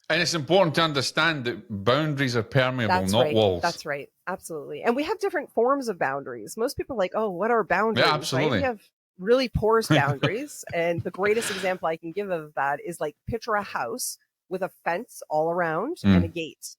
And it's important to understand that boundaries are permeable, not walls. That's right. Absolutely. And we have different forms of boundaries. Most people are like, oh, what are boundaries? Yeah, absolutely. Right? We have really porous boundaries. And the greatest example I can give of that is like picture a house with a fence all around and a gate.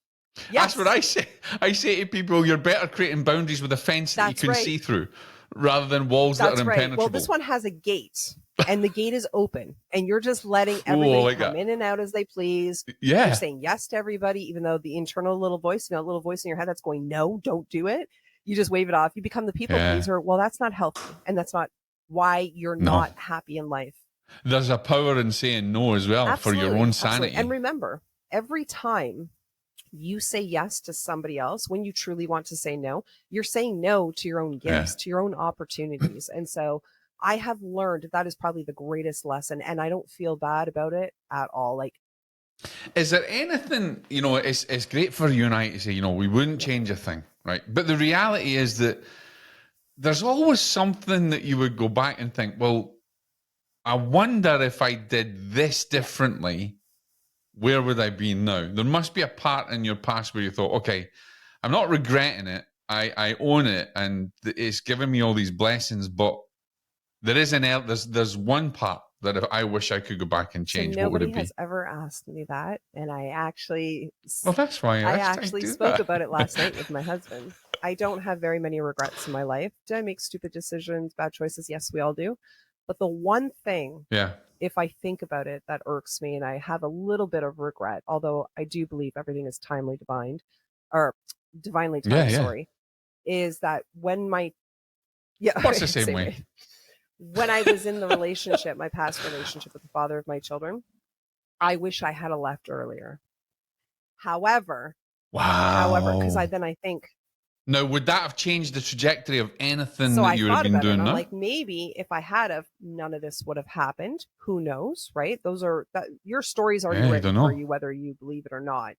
Yes. That's what I say. I say to people, you're better creating boundaries with a fence that you can see through rather than walls that are impenetrable. Well, this one has a gate, and the gate is open, and you're just letting everybody come in and out as they please. You're saying yes to everybody, even though the internal little voice, little voice in your head that's going, no, don't do it. You just wave it off. You become the people pleaser. Well, that's not healthy, and that's not why you're not happy in life. There's a power in saying no as well for your own sanity. And remember, every time you say yes to somebody else, when you truly want to say no, you're saying no to your own gifts, to your own opportunities. And so I have learned that is probably the greatest lesson, and I don't feel bad about it at all. Like, is there anything, it's great for you and I to say, we wouldn't change a thing, right? But the reality is that there's always something that you would go back and think, well, I wonder if I did this differently, where would I be now? There must be a part in your past where you thought, okay, I'm not regretting it. I own it, and it's given me all these blessings, but there is there's one part that if I wish I could go back and change, what would it be? Nobody has ever asked me that, and I actually... Well, that's why I actually spoke about it last night with my husband. I don't have very many regrets in my life. Did I make stupid decisions, bad choices? Yes, we all do. But the one thing, if I think about it, that irks me, and I have a little bit of regret, although I do believe everything is divinely timed, is that when my What's the same way? When I was in the relationship, my past relationship with the father of my children, I wish I had left earlier. However, because Wow. I think. Now, would that have changed the trajectory of anything So that I you would have thought been about it, doing and I'm now? like, maybe if I had have, none of this would have happened. Who knows, right? Your story's already Yeah, I written don't for know. you, whether you believe it or not.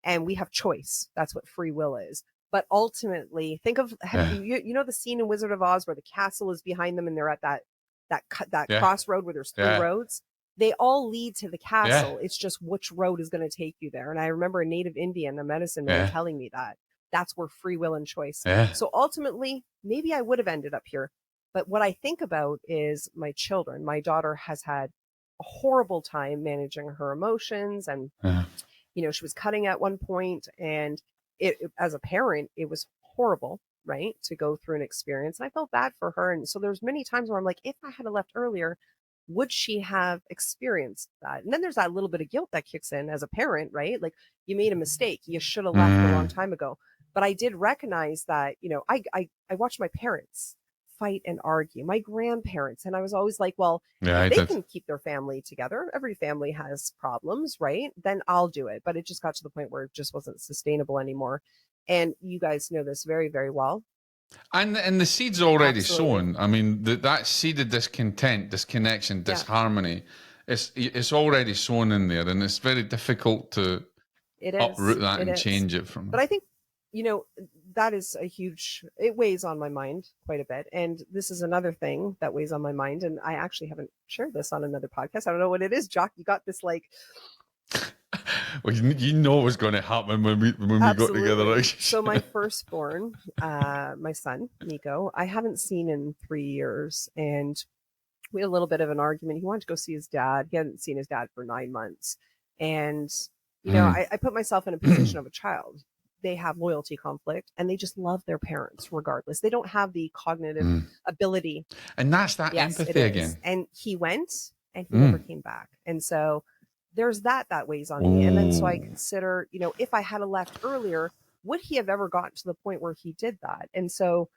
And we have choice. That's what free will is. But ultimately, think of you know the scene in Wizard of Oz where the castle is behind them and they're at that Yeah. crossroad where there's 3 roads. They all lead to the castle. It's just which road is going to take you there. And I remember a native Indian, a medicine man, telling me that. That's where free will and choice. So ultimately, maybe I would have ended up here. But what I think about is my children. My daughter has had a horrible time managing her emotions. And, she was cutting at one point. And as a parent, it was horrible, right, to go through an experience. And I felt bad for her. And so there's many times where I'm like, if I had left earlier, would she have experienced that? And then there's that little bit of guilt that kicks in as a parent, right? Like, you made a mistake. You should have left a long time ago. But I did recognize that, I watched my parents fight and argue, my grandparents. And I was always like, well, if they can keep their family together, every family has problems, right? Then I'll do it. But it just got to the point where it just wasn't sustainable anymore. And you guys know this very, very well. And the seed's already Absolutely. sown. I mean, that seed of discontent, disconnection, disharmony, it's already sown in there, and it's very difficult to uproot that and change it from. But I think, that is it weighs on my mind quite a bit. And this is another thing that weighs on my mind. And I actually haven't shared this on another podcast. I don't know what it is, Jock. You got this like. Well, you know what's going to happen when we got together. Right? So my firstborn, my son, Nico, I haven't seen in 3 years. And we had a little bit of an argument. He wanted to go see his dad. He hadn't seen his dad for 9 months. And, I put myself in a position of a child. They have loyalty conflict and they just love their parents regardless. They don't have the cognitive ability. And that's that empathy again. And he went and he never came back. And so there's that weighs on me. And then so I consider, if I had left earlier, would he have ever gotten to the point where he did that? And so,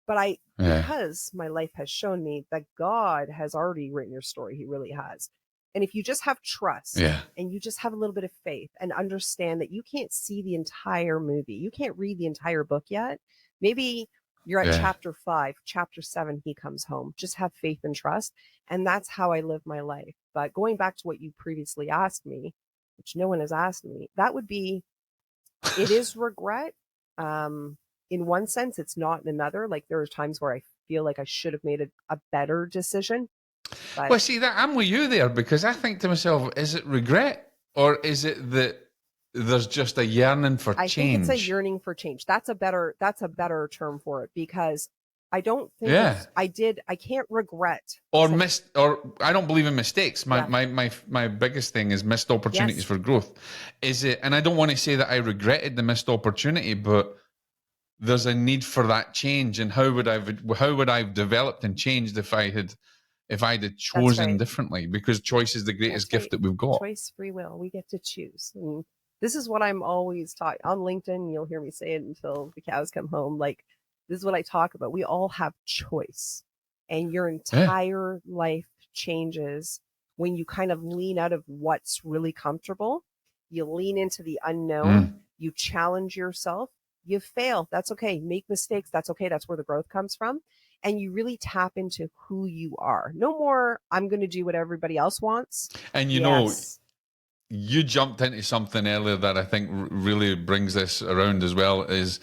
but because my life has shown me that God has already written your story, he really has. And if you just have trust and you just have a little bit of faith and understand that you can't see the entire movie, you can't read the entire book yet. Maybe you're at chapter 5, chapter 7, he comes home. Just have faith and trust. And that's how I live my life. But going back to what you previously asked me, which no one has asked me, that would be, it is regret. In one sense, it's not in another. Like, there are times where I feel like I should have made a better decision. But, well, see, that I'm with you there, because I think to myself, is it regret or is it that there's just a yearning for change? I think it's a yearning for change. That's a better term for it, because I don't think I can't regret. Or I don't believe in mistakes. My biggest thing is missed opportunities for growth. Is it, and I don't want to say that I regretted the missed opportunity, but there's a need for that change. And how would I have developed and changed if I had chosen differently? Because choice is the greatest gift that we've got. Choice, free will. We get to choose. And this is what I'm always taught on LinkedIn. You'll hear me say it until the cows come home. Like, this is what I talk about. We all have choice, and your entire life changes when you kind of lean out of what's really comfortable. You lean into the unknown. You challenge yourself. You fail. That's okay. Make mistakes. That's okay. That's where the growth comes from. And you really tap into who you are. No more, I'm going to do what everybody else wants. And you know, you jumped into something earlier that I think really brings this around as well, is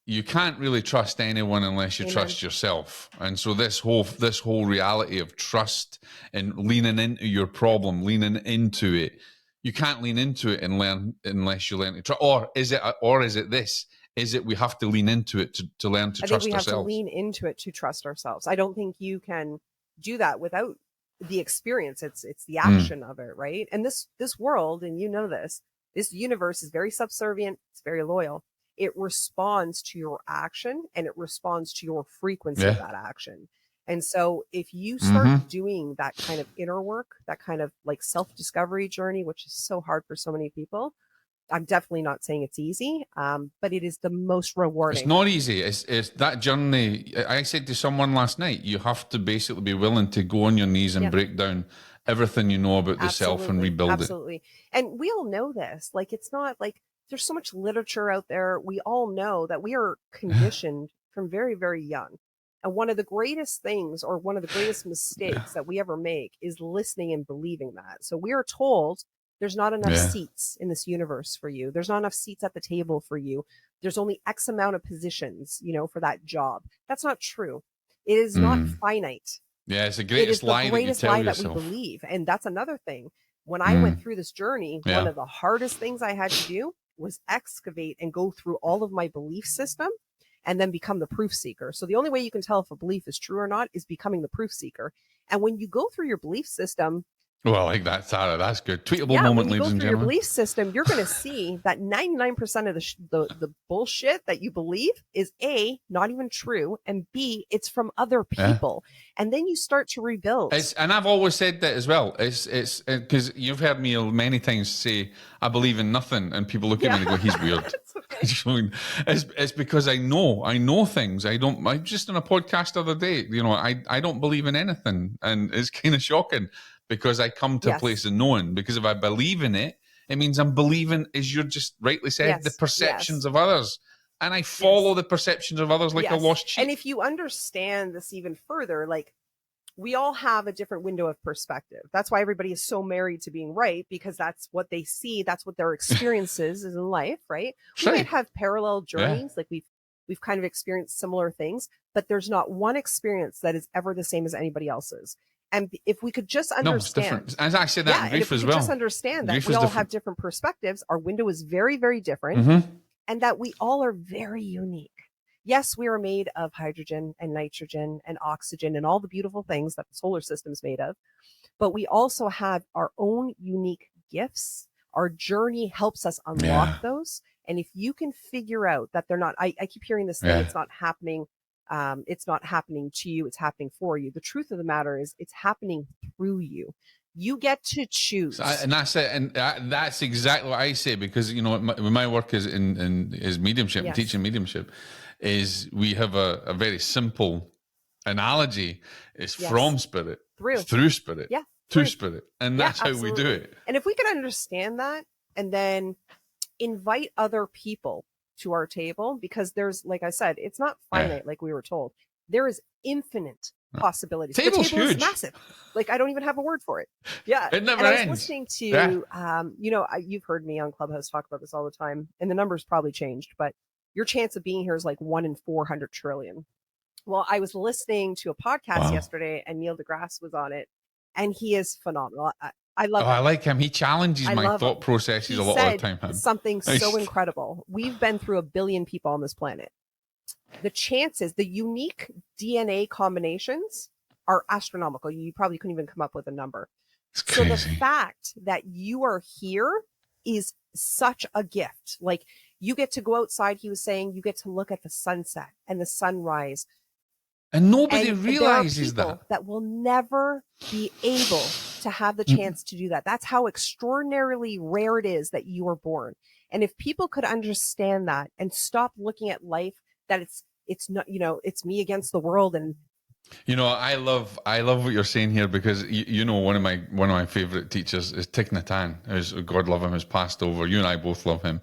you can't really trust anyone unless you trust yourself. And so this whole reality of trust and leaning into your problem, leaning into it, you can't lean into it and learn unless you learn to trust. Or is it this? Is it we have to lean into it to learn to trust ourselves? I think we have to lean into it to trust ourselves. I don't think you can do that without the experience. It's the action of it, right? And this world, and this universe is very subservient. It's very loyal. It responds to your action, and it responds to your frequency of that action. And so if you start doing that kind of inner work, that kind of like self-discovery journey, which is so hard for so many people, I'm definitely not saying it's easy, but it is the most It's rewarding. not easy. It's that journey. I said to someone last night, you have to basically be willing to go on your knees and Yep. break down everything you know about the self and rebuild it. Absolutely. And we all know this. Like, it's not like there's so much literature out there. We all know that we are conditioned from very, very young. And one of the greatest things, or one of the greatest mistakes that we ever make, is listening and believing that. So we are told there's not enough seats in this universe for you. There's not enough seats at the table for you. There's only X amount of positions, for that job. That's not true. It is not finite. Yeah, it's the greatest lie that you tell yourself. That we believe. And that's another thing. When I went through this journey, one of the hardest things I had to do was excavate and go through all of my belief system and then become the proof seeker. So the only way you can tell if a belief is true or not is becoming the proof seeker. And when you go through your belief system, well, I like that, Tara. That's good. Tweetable moment, ladies and gentlemen. When you go through your belief system, you're going to see that 99% of the bullshit that you believe is A, not even true, and B, it's from other people. And then you start to rebuild. And I've always said that as well. It's because you've heard me many times say, I believe in nothing, and people look at me and go, he's weird. Okay. It's because I know things. I just on a podcast the other day, I don't believe in anything, and it's kind of shocking. Because I come to a place of knowing. Because if I believe in it, it means I'm believing, as you just rightly said, the perceptions of others. And I follow the perceptions of others like a lost sheep. And if you understand this even further, like, we all have a different window of perspective. That's why everybody is so married to being right, because that's what they see. That's what their experiences is in life, right? We might have parallel journeys. Like we've kind of experienced similar things, but there's not one experience that is ever the same as anybody else's. And if we could just understand, it's different. As I said that in grief as well. Just understand that we all have different perspectives. Our window is very, very different, and that we all are very unique. Yes, we are made of hydrogen and nitrogen and oxygen and all the beautiful things that the solar system is made of, but we also have our own unique gifts. Our journey helps us unlock those. And if you can figure out that they're not, I keep hearing this thing, it's not happening. It's not happening to you. It's happening for you. The truth of the matter is it's happening through you. You get to choose. And that's it. And that's exactly what I say, because, my work is in mediumship, teaching mediumship, is we have a very simple analogy. It's from spirit, through spirit, to spirit. And that's how we do it. And if we can understand that and then invite other people to our table, because there's, like I said, it's not finite like we were told. There is infinite possibilities. The table is massive. Like, I don't even have a word for it. Yeah. It never ends. I was listening to, you've heard me on Clubhouse talk about this all the time, and the numbers probably changed, but your chance of being here is like 1 in 400 trillion. Well, I was listening to a podcast yesterday, and Neil deGrasse was on it, and he is phenomenal. I love him. I like him. He challenges my thought processes a lot of the time. Something so incredible. We've been through 1 billion people on this planet. The chances, the unique DNA combinations are astronomical. You probably couldn't even come up with a number. So the fact that you are here is such a gift. Like, you get to go outside, he was saying, you get to look at the sunset and the sunrise. And nobody realizes that will never be able to have the chance to do that. That's how extraordinarily rare it is that you are born. And if people could understand that and stop looking at life that it's not, it's me against the world. And I love what you're saying here, because one of my favorite teachers is Thich Nhat Hanh, God love him, has passed over. You and I both love him,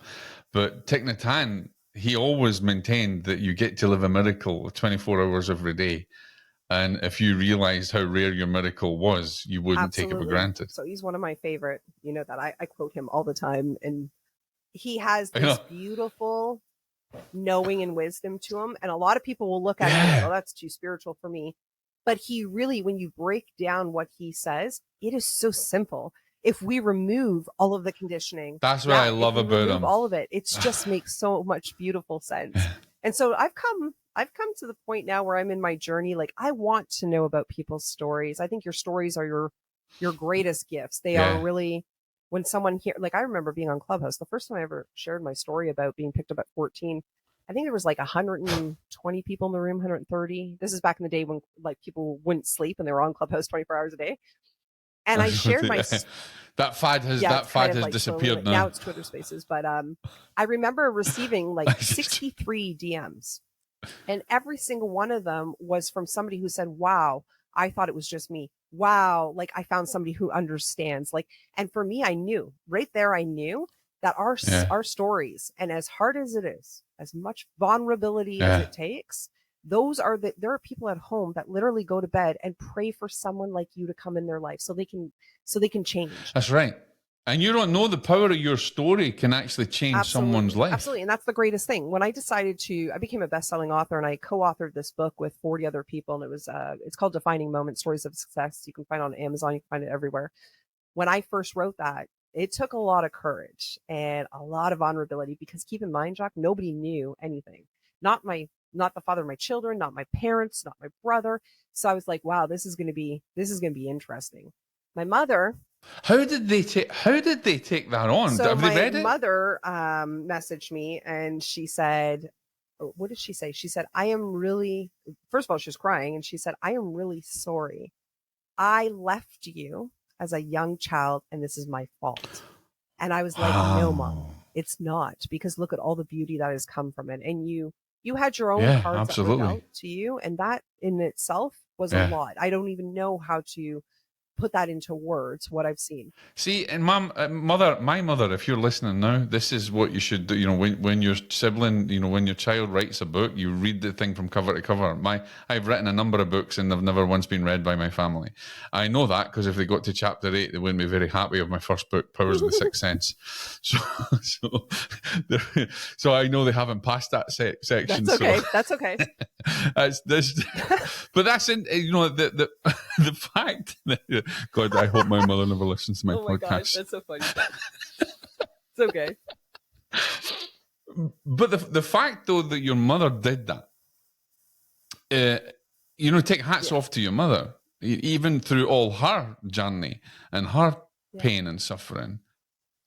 but Thich Nhat Hanh, he always maintained that you get to live a miracle 24 hours every day. And if you realized how rare your miracle was, you wouldn't take it for granted. So he's one of my favorite, that I quote him all the time. And he has this beautiful knowing and wisdom to him. And a lot of people will look at it and go, that's too spiritual for me. But he really, when you break down what he says, it is so simple. If we remove all of the conditioning, that's what I love about him. All of it, it just makes so much beautiful sense. And so I've come to the point now where I'm in my journey. Like, I want to know about people's stories. I think your stories are your greatest gifts. They are really, when someone here, like, I remember being on Clubhouse, the first time I ever shared my story about being picked up at 14, I think there was like 120 people in the room, 130. This is back in the day when, like, people wouldn't sleep and they were on Clubhouse 24 hours a day. And I shared my that fad has disappeared now. Now it's Twitter Spaces, but I remember receiving like 63 DMs, and every single one of them was from somebody who said, "Wow, I thought it was just me. Wow, like I found somebody who understands." Like, and for me, I knew right there, I knew that our stories, and as hard as it is, as much vulnerability as it takes, there are people at home that literally go to bed and pray for someone like you to come in their life so they can change. That's right. And you don't know the power of your story can actually change someone's life. Absolutely. And that's the greatest thing. When I became a best-selling author, and I co-authored this book with 40 other people, and it's called Defining Moments, Stories of Success. You can find it on Amazon. You can find it everywhere. When I first wrote that, it took a lot of courage and a lot of vulnerability, because keep in mind, Jock, nobody knew anything. Not the father of my children, not my parents, not my brother. So I was like, wow, this is going to be interesting. My mother. How did they take that on? So Have they read it? My mother messaged me, and she said, what did she say? She said, first of all, she was crying, and she said, "I am really sorry. I left you as a young child, and this is my fault." And I was like, no, Mom, it's not, because look at all the beauty that has come from it. And you had your own cards that were dealt to you, and that in itself was a lot. I don't even know how to put that into words, what I've seen. See, and my mother, if you're listening now, this is what you should do. You know, when your sibling, you know, when your child writes a book, you read the thing from cover to cover. I've written a number of books, and they've never once been read by my family. I know that because if they got to chapter 8, they wouldn't be very happy with my first book, Powers of the Sixth Sense. So I know they haven't passed that section. That's okay. That's okay. But that's the fact that. God, I hope my mother never listens to my podcast. Oh my gosh, that's so funny. It's okay. But the fact, though, that your mother did that, take hats off to your mother, even through all her journey and her pain and suffering,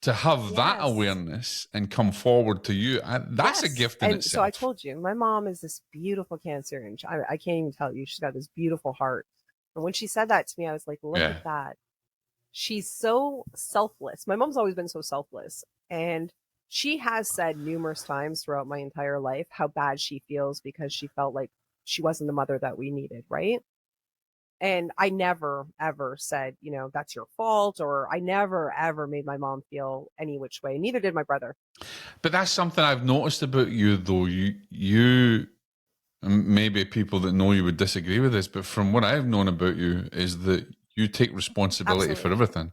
to have that awareness and come forward to you. That's a gift in itself. So I told you, my mom is this beautiful Cancer, and I can't even tell you, she's got this beautiful heart. And when she said that to me, I was like, look at that. She's so selfless. My mom's always been so selfless. And she has said numerous times throughout my entire life how bad she feels because she felt like she wasn't the mother that we needed, right? And I never, ever said, that's your fault, or I never, ever made my mom feel any which way. Neither did my brother. But that's something I've noticed about you, though. You maybe people that know you would disagree with this, but from what I've known about you is that you take responsibility for everything,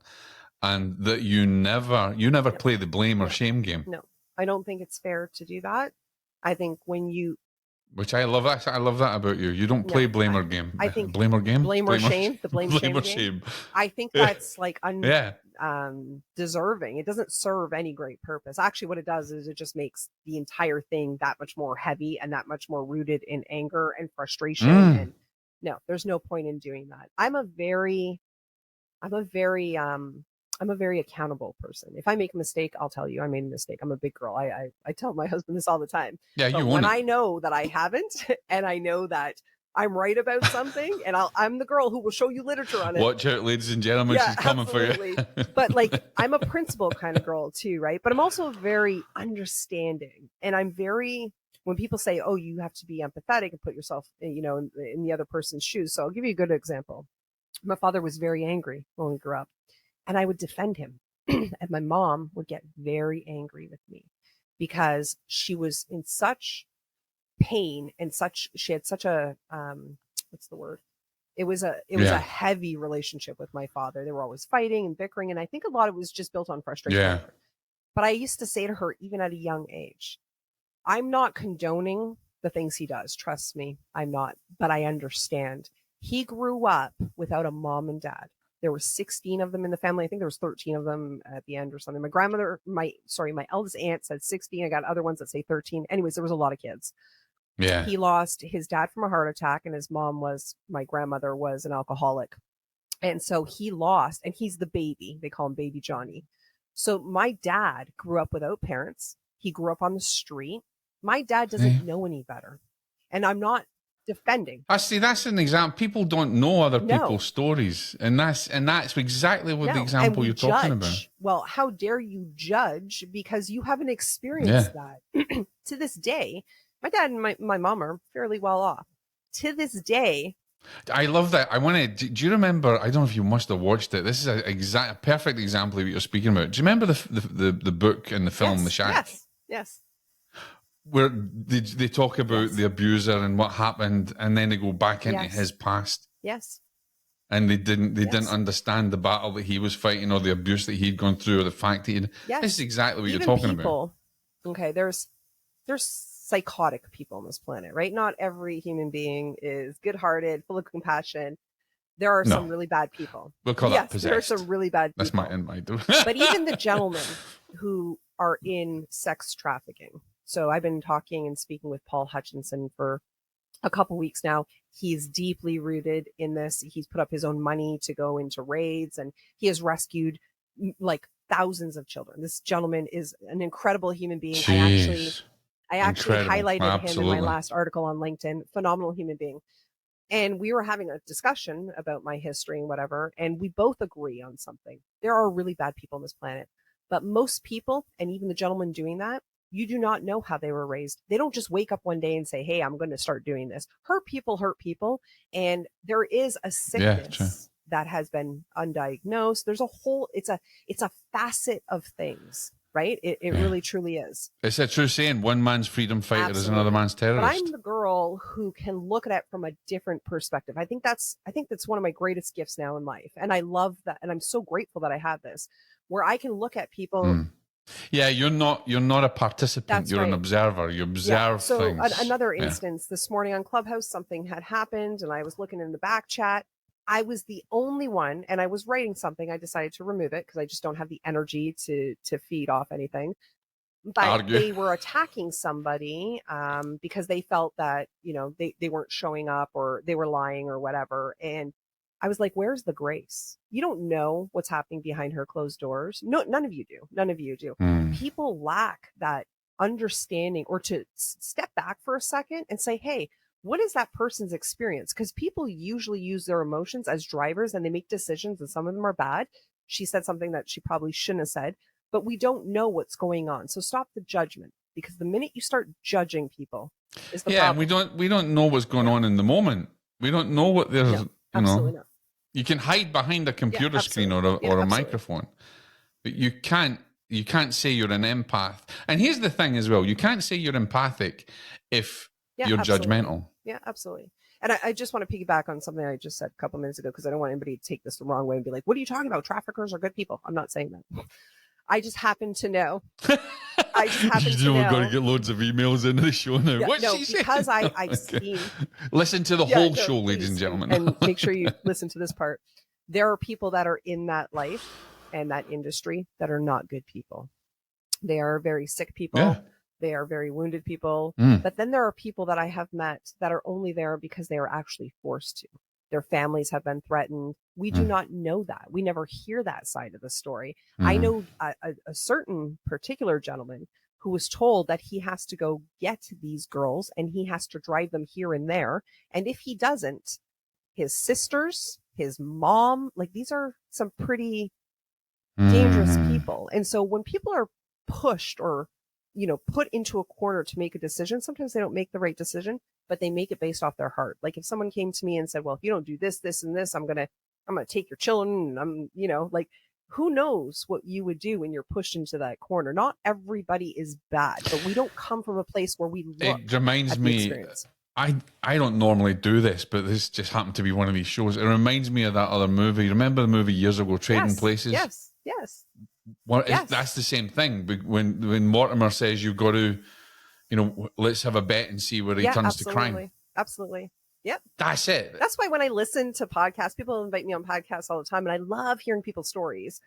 and that you never play the blame or shame game. No, I don't think it's fair to do that. I think which I love that. I love that about you. You don't play blame or game. I think blame or game, blame or shame. The blame or shame. I think that's like deserving. It doesn't serve any great purpose. Actually, what it does is it just makes the entire thing that much more heavy and that much more rooted in anger and frustration. And no, there's no point in doing that. I'm a very accountable person. If I make a mistake, I'll tell you I made a mistake. I'm a big girl. I tell my husband this all the time. Yeah, but when I know that I haven't, and I know that I'm right about something, and I'm the girl who will show you literature on it. Watch out, ladies and gentlemen, she's coming for you. But like, I'm a principled kind of girl too, right? But I'm also very understanding, and when people say, "Oh, you have to be empathetic and put yourself, in the other person's shoes." So I'll give you a good example. My father was very angry when we grew up, and I would defend him. And my mom would get very angry with me because she was in such pain and she had such a, what's the word? It was a heavy relationship with my father. They were always fighting and bickering. And I think a lot of it was just built on frustration. Yeah. But I used to say to her, even at a young age, I'm not condoning the things he does. Trust me, I'm not, but I understand. He grew up without a mom and dad. There were 16 of them in the family. I think there was 13 of them at the end or something. My eldest aunt said 16. I got other ones that say 13. Anyways, there was a lot of kids. Yeah. He lost his dad from a heart attack, and his mom my grandmother was an alcoholic. And so he lost, and he's the baby. They call him Baby Johnny. So my dad grew up without parents. He grew up on the street. My dad doesn't know any better. And I'm not defending. I see. That's an example. People don't know other No. people's stories, and that's exactly what the example you're talking about. Well, how dare you judge because you haven't experienced that? To this day, my dad and my mom are fairly well off. To this day, I love that. I want to. Do you remember? I don't know if you must have watched it. This is a perfect example of what you're speaking about. Do you remember the book and the film The Shack? Yes. Where they talk about the abuser and what happened, and then they go back into his past. Yes. And they didn't understand the battle that he was fighting, or the abuse that he'd gone through, or the fact that he'd. Yes. This is exactly what you're talking about. Okay, there's psychotic people on this planet, right? Not every human being is good-hearted, full of compassion. There are some really bad people. We'll call that possessed. There are some really bad people. That's my invite. But even the gentlemen who are in sex trafficking. So I've been talking and speaking with Paul Hutchinson for a couple weeks now. He's deeply rooted in this. He's put up his own money to go into raids, and he has rescued like thousands of children. This gentleman is an incredible human being. Jeez. I actually highlighted him in my Absolutely. last article on LinkedIn. Phenomenal human being. And we were having a discussion about my history and whatever, and we both agree on something. There are really bad people on this planet, but most people, and even the gentleman doing that, you do not know how they were raised. They don't just wake up one day and say, hey, I'm going to start doing this. Hurt people. And there is a sickness that has been undiagnosed. There's a whole, it's a facet of things, right? It really truly is. It's a true saying, one man's freedom fighter is another man's terrorist. But I'm the girl who can look at it from a different perspective. I think that's one of my greatest gifts now in life. And I love that. And I'm so grateful that I have this, where I can look at people. Yeah, you're not a participant. That's you're right. an observer. You observe things. So another instance, this morning on Clubhouse, something had happened, and I was looking in the back chat. I was the only one, and I was writing something. I decided to remove it because I just don't have the energy to feed off anything. But they were attacking somebody because they felt that, they weren't showing up, or they were lying or whatever. And I was like, where's the grace? You don't know what's happening behind her closed doors. No, none of you do. None of you do. People lack that understanding, or to step back for a second and say, hey, what is that person's experience? Because people usually use their emotions as drivers, and they make decisions, and some of them are bad. She said something that she probably shouldn't have said, but we don't know what's going on. So stop the judgment, because the minute you start judging people is the problem. And we don't know what's going on in the moment. We don't know what there's, absolutely not. You can hide behind a computer screen or a microphone, but you can't say you're an empath. And here's the thing as well. You can't say you're empathic if you're judgmental. Yeah, absolutely. And I just want to piggyback on something I just said a couple minutes ago, because I don't want anybody to take this the wrong way and be like, what are you talking about? Traffickers are good people. I'm not saying that. I just happen to know. We're going to get loads of emails into the show now. Because I've seen. Listen to the whole show, ladies and gentlemen. And make sure you listen to this part. There are people that are in that life and that industry that are not good people. They are very sick people. Yeah. They are very wounded people. But then there are people that I have met that are only there because they are actually forced to. Their families have been threatened. We do not know that. We never hear that side of the story. I know a certain particular gentleman who was told that he has to go get these girls, and he has to drive them here and there. And if he doesn't, his sisters, his mom, like, these are some pretty dangerous people. And so when people are pushed or, put into a corner to make a decision, sometimes they don't make the right decision, but they make it based off their heart. Like, if someone came to me and said, well, if you don't do this, this, and this, I'm going to take your children. And who knows what you would do when you're pushed into that corner? Not everybody is bad, but we don't come from a place where we look. It reminds me, I don't normally do this, but this just happened to be one of these shows. It reminds me of that other movie. Remember the movie years ago, Trading Places? Yes. Well, that's the same thing. When Mortimer says you've got to, let's have a bet and see where he turns to crime. Absolutely. Yep. That's it. That's why when I listen to podcasts, people invite me on podcasts all the time, and I love hearing people's stories,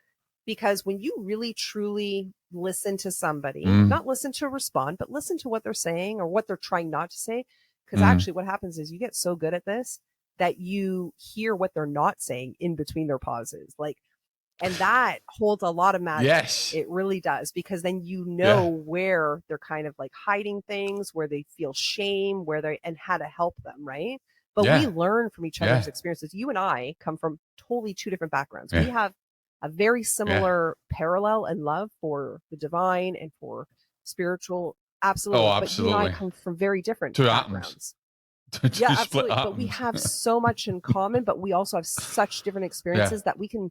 because when you really truly listen to somebody, not listen to respond, but listen to what they're saying or what they're trying not to say. Because actually what happens is you get so good at this that you hear what they're not saying in between their pauses. Like, And that holds a lot of magic. Yes. It really does, because then you know where they're kind of like hiding things, where they feel shame, and how to help them, right? But we learn from each other's experiences. You and I come from totally two different backgrounds. We have a very similar parallel and love for the divine and for spiritual. Absolutely. Oh, absolutely. But you and I come from very different two backgrounds. Atoms. Yeah, absolutely. But we have so much in common, but we also have such different experiences that we can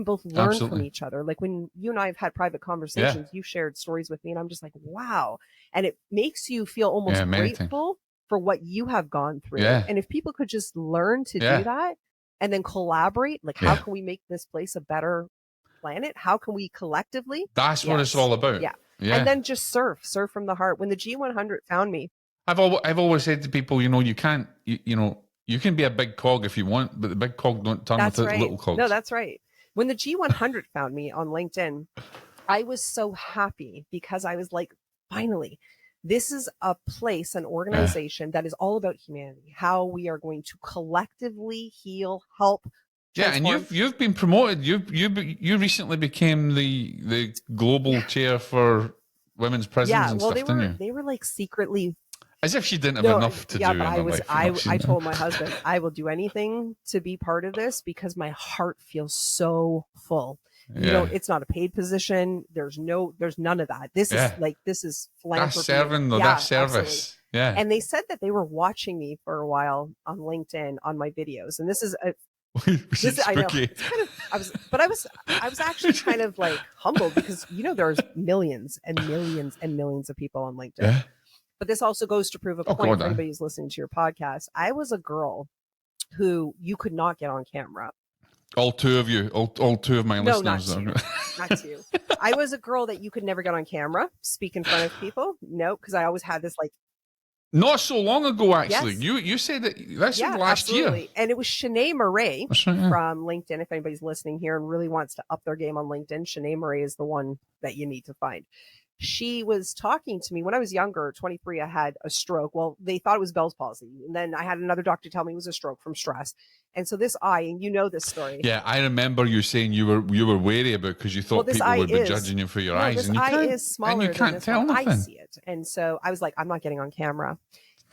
both learn from each other. Like when you and I have had private conversations, you shared stories with me and I'm just like, wow. And it makes you feel almost grateful for what you have gone through. And if people could just learn to do that and then collaborate, like how can we make this place a better planet? How can we collectively? That's what it's all about. Yeah. And then just surf from the heart. When the G100 found me, I've always said to people, you can't, you can be a big cog if you want, but the big cog don't turn without little cogs. No, that's right. When the G100 found me on LinkedIn, I was so happy because I was like, finally, this is a place, an organization that is all about humanity, how we are going to collectively heal, help. Transform. And you've been promoted. You recently became the global chair for women's prisons and stuff, didn't you? They were like secretly. As if she didn't have enough to do. Yeah, but I told my husband, I will do anything to be part of this because my heart feels so full. It's not a paid position. There's none of that. This is philanthropy. That's serving though. That's service. Absolutely. Yeah. And they said that they were watching me for a while on LinkedIn on my videos. And this is I know. I was actually kind of like humbled because there's millions and millions and millions of people on LinkedIn. Yeah. But this also goes to prove a point for anybody who's listening to your podcast. I was a girl who you could not get on camera. All two of you, all two of my listeners. No, not two. I was a girl that you could never get on camera, speak in front of people. No, because I always had this like. Not so long ago, actually. Yes. You said that's last year. And it was Shanae Murray from LinkedIn. If anybody's listening here and really wants to up their game on LinkedIn, Shanae Murray is the one that you need to find. She was talking to me when I was younger, 23, I had a stroke. Well, they thought it was Bell's palsy. And then I had another doctor tell me it was a stroke from stress. And so this eye, and you know this story. Yeah, I remember you saying you were wary about because you thought people would be judging you for your eyes. This and you eye is smaller and you can't than this tell one. nothing. I see it. And so I was like, I'm not getting on camera.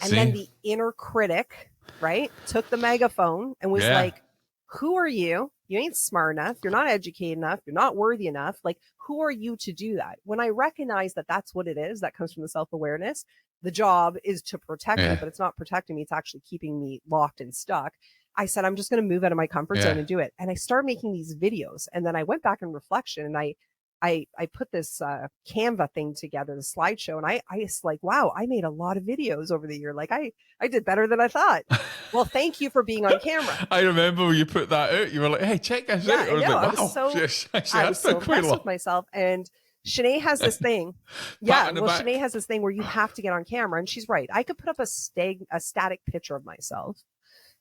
And then the inner critic, right, took the megaphone and was like, who are you? You ain't smart enough. You're not educated enough. You're not worthy enough. Like, who are you to do that? When I recognize that that's what it is, that comes from the self-awareness, the job is to protect me, but it's not protecting me. It's actually keeping me locked and stuck. I said, I'm just going to move out of my comfort zone and do it. And I started making these videos. And then I went back in reflection and I put this Canva thing together, the slideshow, and I was like, wow, I made a lot of videos over the year. Like I did better than I thought. Well, thank you for being on camera. I remember when you put that out, you were like, hey, check this out. I was like, wow. I was so impressed with myself. And Shanae has this thing. Shanae has this thing where you have to get on camera. And she's right. I could put up a static picture of myself,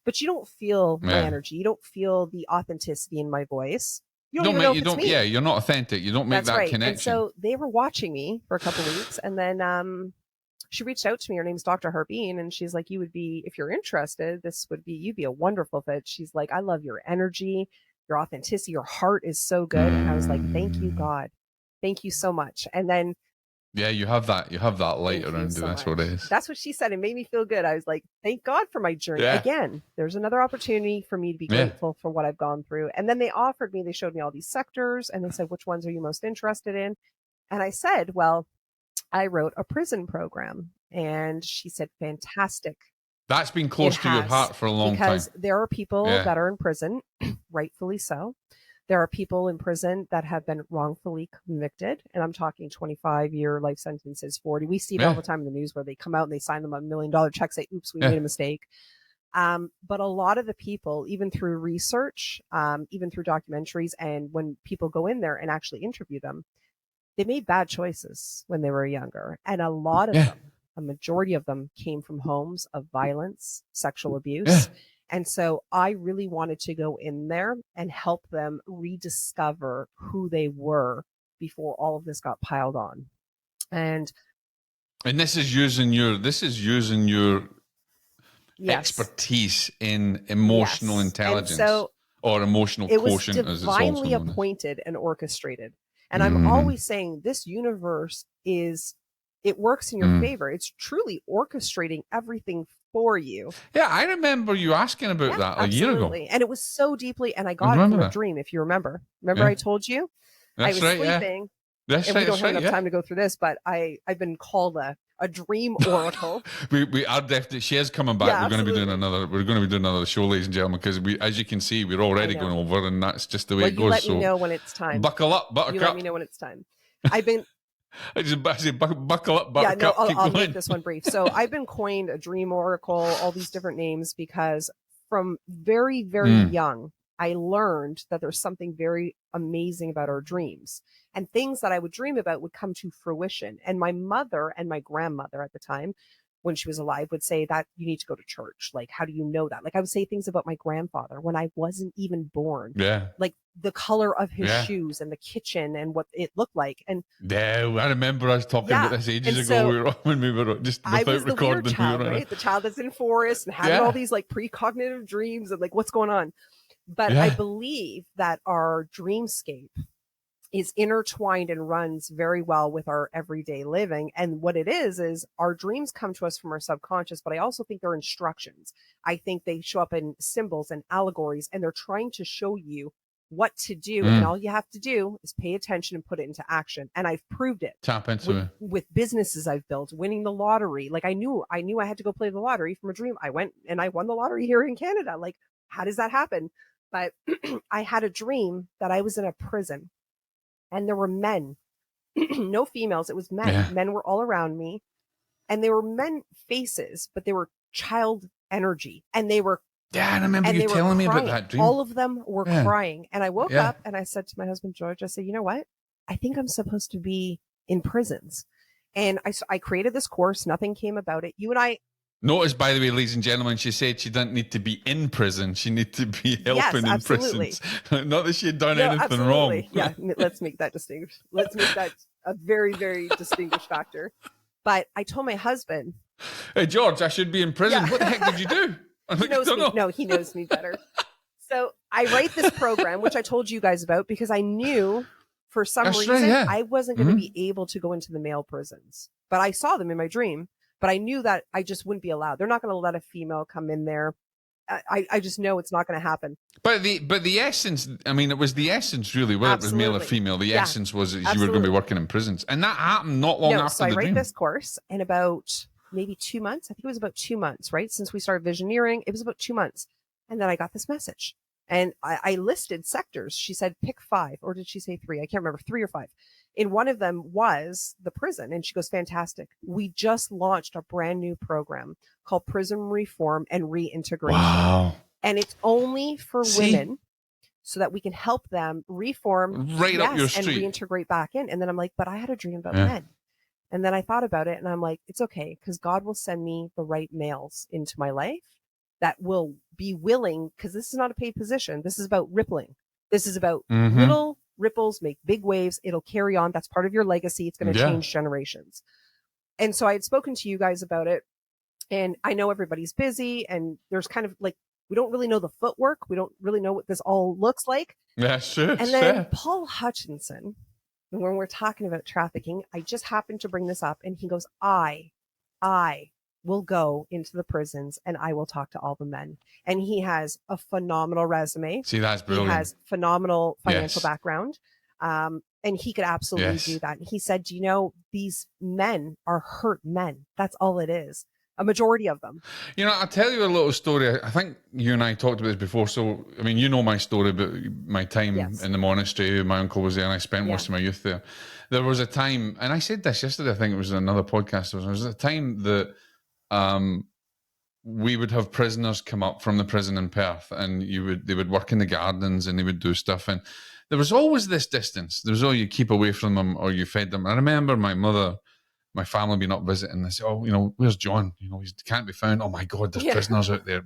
but you don't feel my energy. You don't feel the authenticity in my voice. You're not authentic. You don't make that connection. And so they were watching me for a couple of weeks, and then she reached out to me. Her name's Dr. Harbeen, and she's like, if you're interested, you'd be a wonderful fit. She's like, I love your energy, your authenticity, your heart is so good. And I was like, thank you, God. Thank you so much. And then you have that light around you. That's what it is. That's what she said. It made me feel good. I was like, thank God for my journey. Again, there's another opportunity for me to be grateful for what I've gone through. And then they showed me all these sectors and they said, which ones are you most interested in? And I said, well, I wrote a prison program. And she said, fantastic. That's been close to your heart for a long time. Because there are people that are in prison, rightfully so. There are people in prison that have been wrongfully convicted, and I'm talking 25-year life sentences, 40. We see it all the time in the news where they come out and they sign them $1 million check, say, oops, we made a mistake. But a lot of the people, even through research, even through documentaries, and when people go in there and actually interview them, they made bad choices when they were younger. And a lot of them, a majority of them came from homes of violence, sexual abuse. And so I really wanted to go in there and help them rediscover who they were before all of this got piled on. And this is using your expertise in emotional intelligence. And so or emotional It was quotient, as it's also divinely known as. appointed and orchestrated. And I'm always saying this universe it works in your favor. It's truly orchestrating everything for you. Yeah, I remember you asking about that a year ago. Absolutely. And it was so deeply, and I got it from a dream, if you remember. Remember I told you? I was sleeping. That's and right, we don't have enough yeah. time to go through this, but I've been called a dream oracle. we are definitely. She is coming back. Yeah, we're going to be doing absolutely. another. We're going to be doing another show, ladies and gentlemen, because as you can see, we're already I know. going over, and that's just the way Well, it you goes. let So me know when it's time. buckle up, Buttercup. You let me know when it's time. I've been. I say buckle up, Yeah, no, Buttercup. I'll make this one brief. So I've been coined a dream oracle, all these different names, because from very, very young, I learned that there's something very amazing about our dreams, and things that I would dream about would come to fruition. And my mother and my grandmother at the time, when she was alive, would say that you need to go to church. Like, how do you know that? Like, I would say things about my grandfather when I wasn't even born. Yeah. Like the color of his shoes and the kitchen and what it looked like. And yeah, I remember us talking about this ages ago. So when we were just without I was the recording. weird child, right? The child that's in forest and having all these like precognitive dreams and like what's going on. But I believe that our dreamscape is intertwined and runs very well with our everyday living. And what it is our dreams come to us from our subconscious, but I also think they're instructions. I think they show up in symbols and allegories, and they're trying to show you what to do. And all you have to do is pay attention and put it into action. And I've proved it. Tap into it. With businesses I've built, winning the lottery. Like I knew I had to go play the lottery from a dream. I went and I won the lottery here in Canada. Like, how does that happen? But I had a dream that I was in a prison and there were men, no females. It was men. Yeah. Men were all around me, and they were men faces, but they were child energy, and they were. Yeah, I remember you telling me about that dream. All of them were crying, and I woke up and I said to my husband George, I said, "You know what? I think I'm supposed to be in prisons." And I created this course. Nothing came about it. You and I. Notice, by the way, ladies and gentlemen, she said she didn't need to be in prison. She needed to be helping in prisons. Not that she had done anything wrong. Yeah, let's make that distinguished. Let's make that a very, very distinguished factor. But I told my husband, "Hey, George, I should be in prison." Yeah. What the heck did you do? He knows me. No, he knows me better. So I write this program, which I told you guys about, because I knew for some reason I wasn't going to be able to go into the male prisons. But I saw them in my dream. But I knew that I just wouldn't be allowed. They're not going to let a female come in there. I just know it's not going to happen. But the essence, I mean, it was the essence really, whether it was male or female. The essence was that you were going to be working in prisons. And that happened not long after the dream. So I write this course in about maybe 2 months. I think it was about 2 months, right? Since we started visioneering, it was about 2 months. And then I got this message. And I listed sectors. She said, pick 5. Or did she say 3? I can't remember, 3 or 5. And one of them was the prison. And she goes, fantastic. We just launched a brand new program called Prison Reform and Reintegration. Wow. And it's only for women so that we can help them reform up your street. And reintegrate back in. And then I'm like, but I had a dream about men. And then I thought about it and I'm like, it's okay, because God will send me the right males into my life that will be willing, because this is not a paid position. This is about rippling. This is about little ripples make big waves. It'll carry on. That's part of your legacy. It's going to change generations. And so I had spoken to you guys about it, and I know everybody's busy, and there's kind of like, we don't really know the footwork. We don't really know what this all looks like. Yeah, sure. And then Paul Hutchinson, when we're talking about trafficking, I just happened to bring this up, and he goes, I will go into the prisons and I will talk to all the men. And he has a phenomenal resume. See, that's brilliant. He has phenomenal financial background. And he could absolutely do that. And he said, do you know, these men are hurt men. That's all it is. A majority of them. You know, I'll tell you a little story. I think you and I talked about this before. So, I mean, you know my story about my time in the monastery. My uncle was there and I spent most of my youth there. There was a time, and I said this yesterday, I think it was another podcast. There was a time that we would have prisoners come up from the prison in Perth, and they would work in the gardens and they would do stuff. And there was always this distance. There was you keep away from them or you fed them. I remember my family being up visiting. They said, "Oh, you know, where's John? You know, he can't be found. Oh my God, there's prisoners out there."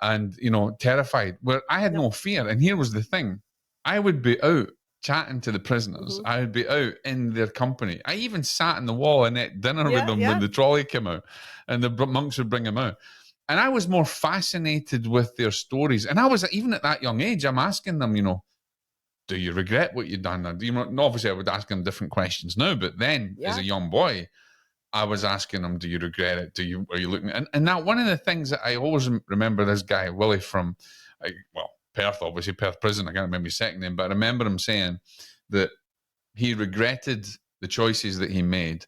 And, you know, terrified. Where I had no fear. And here was the thing. I would be out chatting to the prisoners. I would be out in their company. I even sat in the wall and ate dinner with them when the trolley came out, and the monks would bring them out. And I was more fascinated with their stories. And I was, even at that young age, I'm asking them, do you regret what you've done? Obviously, I would ask them different questions now, but then as a young boy, I was asking them, do you regret it? Are you looking? And now one of the things that I always remember this guy, Willie from, Perth, obviously, Perth prison. I can't remember his second name, but I remember him saying that he regretted the choices that he made,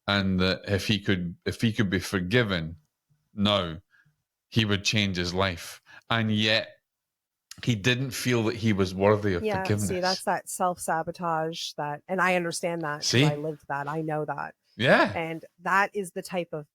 and that if he could be forgiven now, he would change his life. And yet he didn't feel that he was worthy of forgiveness. See, that's that self-sabotage and I understand that because I lived that. I know that. Yeah. And that is the type of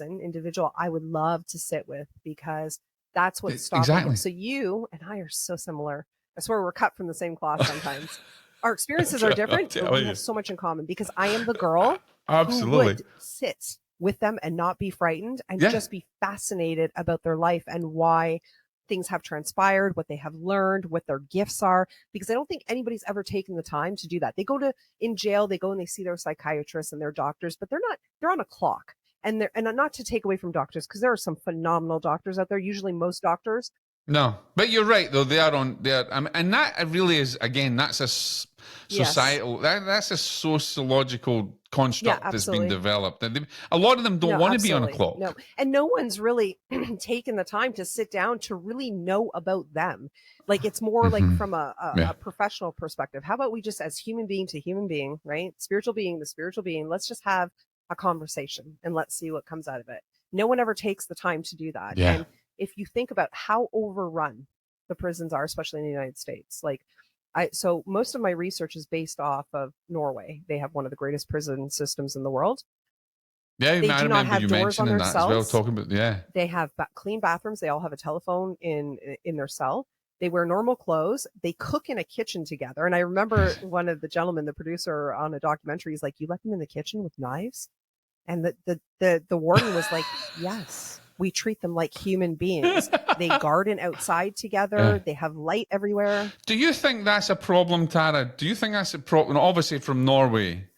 individual I would love to sit with, because that's what's stopping exactly. So you and I are so similar. I swear we're cut from the same cloth sometimes. Our experiences are different, but we have so much in common, because I am the girl who would sit with them and not be frightened and just be fascinated about their life and why things have transpired, what they have learned, what their gifts are, because I don't think anybody's ever taken the time to do that. They go in jail, they go and they see their psychiatrists and their doctors, but they're on a clock. And not to take away from doctors, because there are some phenomenal doctors out there. Usually most doctors. No, but you're right though. And that really is, again, that's a societal, that's a sociological construct that's been developed. And a lot of them don't want to be on a clock. No, and no one's really taken the time to sit down to really know about them. Like, it's more like from a professional perspective. How about we just, as human being to human being, right? Spiritual being to spiritual being, let's just have a conversation and let's see what comes out of it. No one ever takes the time to do that. Yeah. And if you think about how overrun the prisons are, especially in the United States, so most of my research is based off of Norway. They have one of the greatest prison systems in the world. Yeah, they do not have doors on their cells. As well, talking about, they have clean bathrooms. They all have a telephone in their cell. They wear normal clothes. They cook in a kitchen together. And I remember one of the gentlemen, the producer on a documentary, he's like, "You let them in the kitchen with knives?" And the warden was like, "Yes. We treat them like human beings." They garden outside together. They have light everywhere. Do you think that's a problem, Tara? Do you think that's a problem? Obviously, from Norway,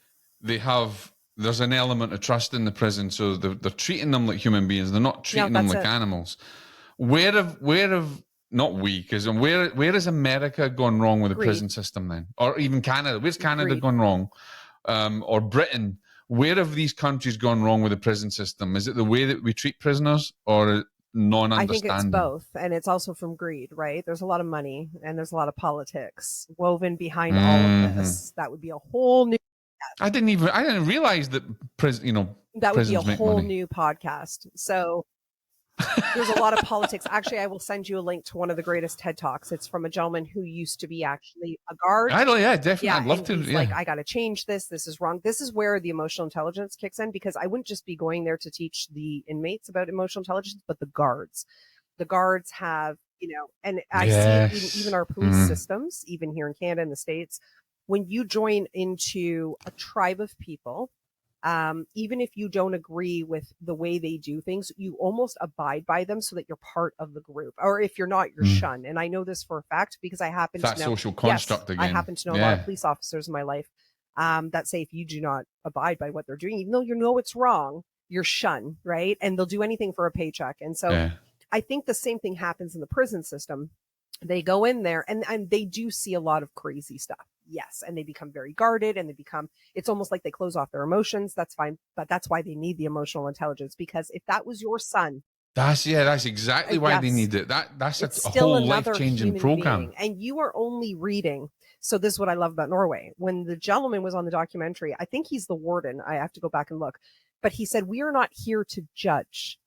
there's an element of trust in the prison, so they're treating them like human beings. They're not treating them like animals. Where have not we? Because where has America gone wrong with the prison system then, or even Canada? Where's Canada gone wrong, or Britain? Where have these countries gone wrong with the prison system? Is it the way that we treat prisoners, or non-understanding? I think it's both, and it's also from greed, right? There's a lot of money and there's a lot of politics woven behind all of this. That would be a whole new. I didn't realize that that would be a whole new podcast. So there's a lot of politics. Actually, I will send you a link to one of the greatest TED Talks. It's from a gentleman who used to be actually a guard. Definitely. I'd love to. He's like, I got to change this. This is wrong. This is where the emotional intelligence kicks in, because I wouldn't just be going there to teach the inmates about emotional intelligence, but the guards. The guards have, and I see it in even our police systems, even here in Canada and the States, when you join into a tribe of people, even if you don't agree with the way they do things, you almost abide by them so that you're part of the group. Or if you're not, you're shunned. And I know this for a fact because I happen to know. That social construct again. I happen to know a lot of police officers in my life that say if you do not abide by what they're doing, even though you know it's wrong, you're shunned, right? And they'll do anything for a paycheck. And so I think the same thing happens in the prison system. They go in there and they do see a lot of crazy stuff. Yes. And they become very guarded, and it's almost like they close off their emotions. That's fine. But that's why they need the emotional intelligence, because if that was your son, that's exactly why they need it. That's a whole life-changing program. And you are only reading. So this is what I love about Norway. When the gentleman was on the documentary, I think he's the warden. I have to go back and look, but he said, "We are not here to judge.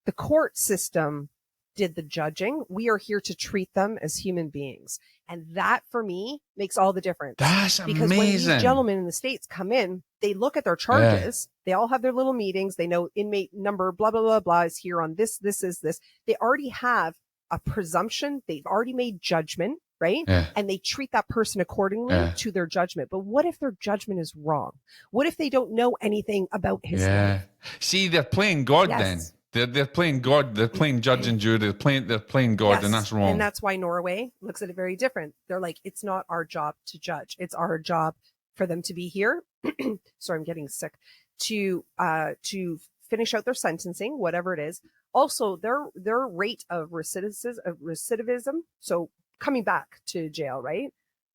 The court system did the judging. We are here to treat them as human beings." And that, for me, makes all the difference. That's because amazing. When these gentlemen in the States come in, they look at their charges. They all have their little meetings. They know inmate number, blah, blah, blah, blah, is here on this is this. They already have a presumption. They've already made judgment, right? And they treat that person accordingly to their judgment. But what if their judgment is wrong? What if they don't know anything about his life? See, they're playing God then. They're playing God. They're playing judge and jury. They're playing God, and that's wrong. And that's why Norway looks at it very different. They're like, it's not our job to judge. It's our job for them to be here. Sorry, I'm getting sick. To finish out their sentencing, whatever it is, Also, their rate of recidivism, so coming back to jail, right?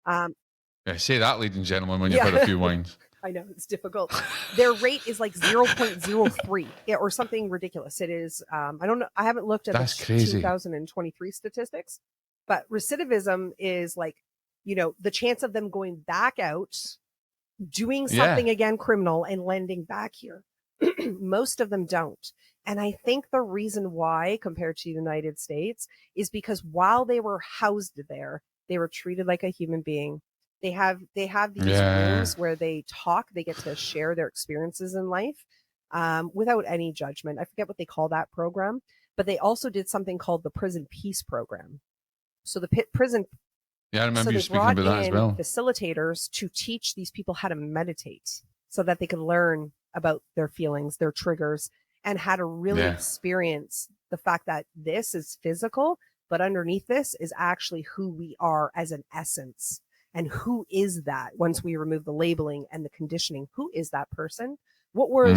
Yeah, say that, ladies and gentlemen, when Yeah. you've had a few wines. I know it's difficult. Their rate is like 0.03 or something ridiculous. It is. I don't know. I haven't looked at That's the crazy. 2023 statistics, but recidivism is like, the chance of them going back out, doing something again criminal and landing back here. Most of them don't. And I think the reason why, compared to the United States, is because while they were housed there, they were treated like a human being. They have these rooms where they talk, they get to share their experiences in life without any judgment. I forget what they call that program, but they also did something called the Prison Peace Program. So the prison I remember you speaking about that as well. Facilitators to teach these people how to meditate so that they could learn about their feelings, their triggers, and how to really experience the fact that this is physical, but underneath this is actually who we are as an essence. And who is that once we remove the labeling and the conditioning? Who is that person? What were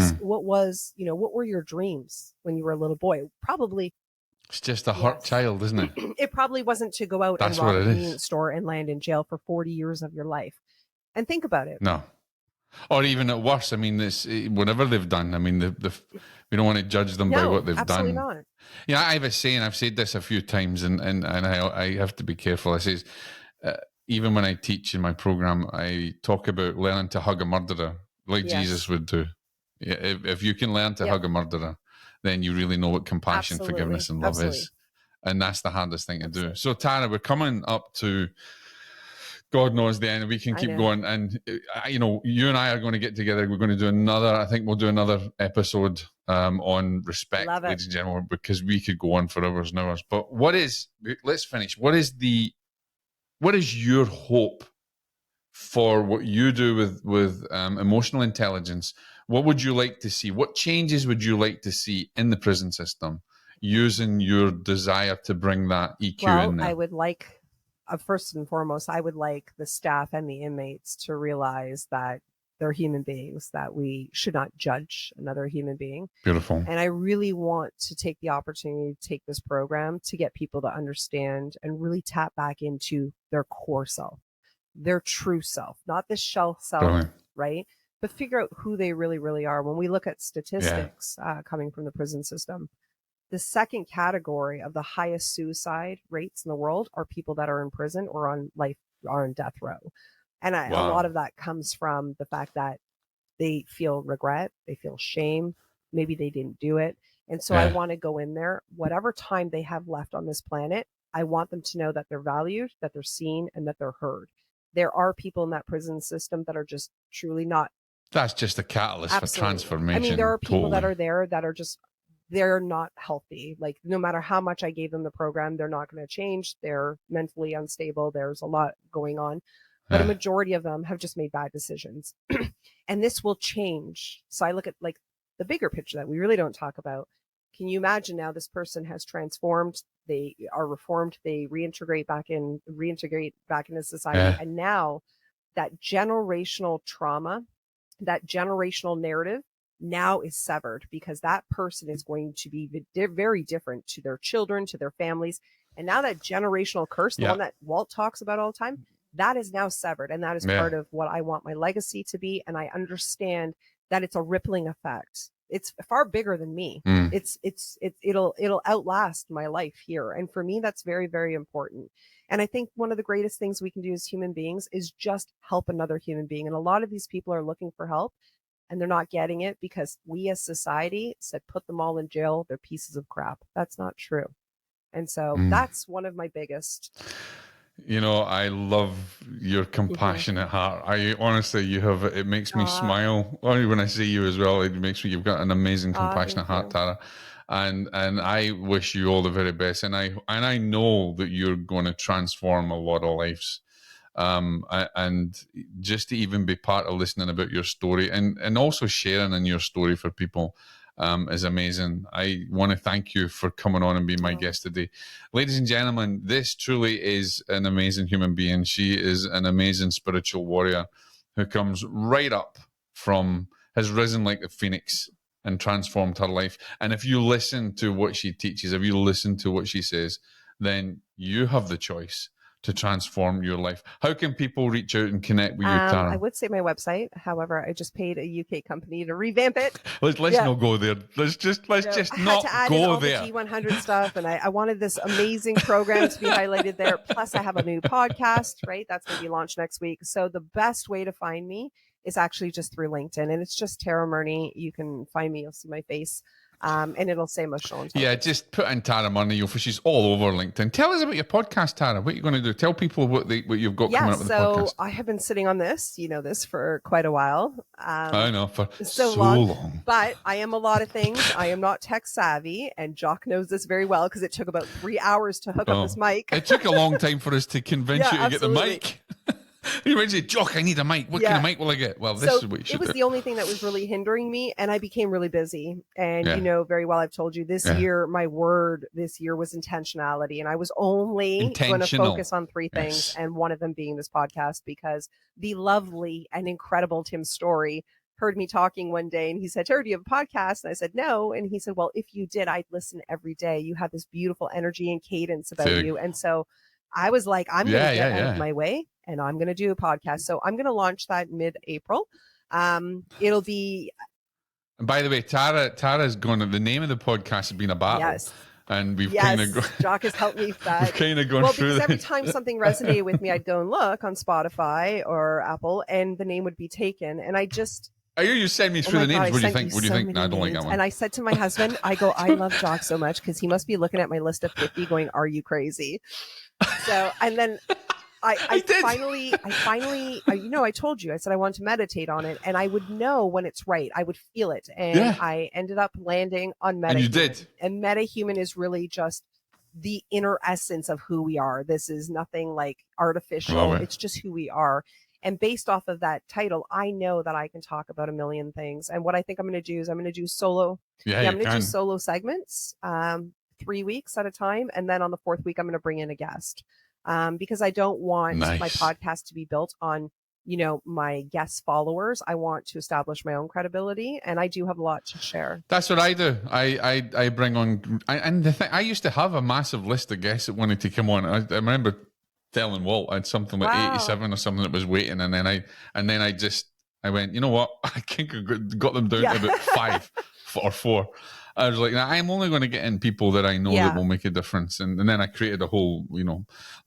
your dreams when you were a little boy? Probably. It's just a hurt child, isn't it? It probably wasn't to go out and rob a convenience store and land in jail for 40 years of your life. And think about it. No. Or even at worse, I mean, whatever they've done, I mean, we don't want to judge them by what they've absolutely done. Not. Yeah, I have a saying, I've said this a few times, and I have to be careful. I say, even when I teach in my program, I talk about learning to hug a murderer like Jesus would do. Yeah, if you can learn to hug a murderer, then you really know what compassion, forgiveness, and love is. And that's the hardest thing to do. So, Tara, we're coming up to God knows the end. We can keep going. And, you and I are going to get together. We're going to do I think we'll do another episode on respect, ladies and gentlemen, because we could go on for hours and hours. But let's finish. What is your hope for what you do with emotional intelligence? What would you like to see? What changes would you like to see in the prison system using your desire to bring that EQ in there? I would like, first and foremost, I would like the staff and the inmates to realize that they're human beings, that we should not judge another human being. Beautiful. And I really want to take the opportunity to take this program to get people to understand and really tap back into their core self, their true self, not this shell self, right? But figure out who they really, really are. When we look at statistics coming from the prison system, the second category of the highest suicide rates in the world are people that are in prison or on death row. And a lot of that comes from the fact that they feel regret, they feel shame, maybe they didn't do it. And so I want to go in there, whatever time they have left on this planet, I want them to know that they're valued, that they're seen, and that they're heard. There are people in that prison system that are just truly not. That's just a catalyst for transformation. I mean, there are people that are there that are just, they're not healthy. Like, no matter how much I gave them the program, they're not going to change. They're mentally unstable. There's a lot going on. But a majority of them have just made bad decisions. And this will change. So I look at like the bigger picture that we really don't talk about. Can you imagine now this person has transformed, they are reformed, they reintegrate back into society. And now that generational trauma, that generational narrative now is severed, because that person is going to be very different to their children, to their families. And now that generational curse, the one that Walt talks about all the time, that is now severed. And that is part of what I want my legacy to be. And I understand that it's a rippling effect. It's far bigger than me. It'll outlast my life here. And for me, that's very, very important. And I think one of the greatest things we can do as human beings is just help another human being. And a lot of these people are looking for help and they're not getting it because we as society said, put them all in jail. They're pieces of crap. That's not true. And so that's one of my biggest. I love your compassionate heart. I honestly, it makes me smile. When I see you as well, it makes me, you've got an amazing compassionate heart, Tara. And I wish you all the very best. And I know that you're going to transform a lot of lives. And just to even be part of listening about your story and also sharing in your story for people is amazing. I want to thank you for coming on and being my guest today. Ladies and gentlemen, this truly is an amazing human being. She is an amazing spiritual warrior who comes right up has risen like the phoenix and transformed her life. And if you listen to what she teaches, if you listen to what she says, then you have the choice to transform your life. How can people reach out and connect with you, Tara? I would say my website. However, I just paid a UK company to revamp it. Let's not go there. Let's just I not had to add go in all there. the G100 stuff, and I wanted this amazing program to be highlighted there. Plus, I have a new podcast, right? That's going to be launched next week. So the best way to find me is actually just through LinkedIn, and it's just Tara Murney. You can find me. You'll see my face. And it'll say emotional intelligence. Yeah, just put in Tara Murney. She's all over LinkedIn. Tell us about your podcast, Tara. What are you going to do? Tell people what you've got coming up with the podcast. So I have been sitting on this, for quite a while. I know, for so long. long. But I am a lot of things. I am not tech savvy, and Jock knows this very well because it took about 3 hours to hook up this mic. It took a long time for us to convince you to absolutely. get the mic. You might say, Jock, I need a mic. What kind of mic will I get? Well, this is what you should do. It was the only thing that was really hindering me, and I became really busy. And you know very well, I've told you this year, my word this year was intentionality. And I was only going to focus on 3 things, and one of them being this podcast, because the lovely and incredible Tim Story heard me talking one day, and he said, Tara, do you have a podcast? And I said, no. And he said, well, if you did, I'd listen every day. You have this beautiful energy and cadence about you. And so I was like, I'm going to get out of my way, and I'm going to do a podcast. So I'm going to launch that mid-April. It'll be. And by the way, Tara's going to, the name of the podcast has been a battle. Yes. And we've kind of Jock has helped me with that. We've kind of gone through because every time something resonated with me, I'd go and look on Spotify or Apple, and the name would be taken. And I just. You send me through the names. What do you think? No, I don't like that one. And I said to my husband, I love Jock so much because he must be looking at my list of 50 going, are you crazy? So, and then I finally, I told you, I said I want to meditate on it, and I would know when it's right. I would feel it. And I ended up landing on MetaHuman. And you did. And MetaHuman is really just the inner essence of who we are. This is nothing like artificial. It's just who we are. And based off of that title, I know that I can talk about a million things. And what I think I'm going to do is I'm going to do solo. I'm going to do solo segments, 3 weeks at a time. And then on the 4th week, I'm going to bring in a guest, because I don't want my podcast to be built on, my guest followers. I want to establish my own credibility, and I do have a lot to share. That's what I do. I bring on, and the thing, I used to have a massive list of guests that wanted to come on. I remember telling Walt I had something like 87 or something that was waiting, and then I went, you know what? I think I got them down to about 5 or 4. I was like, I'm only going to get in people that I know that will make a difference. And then I created a whole,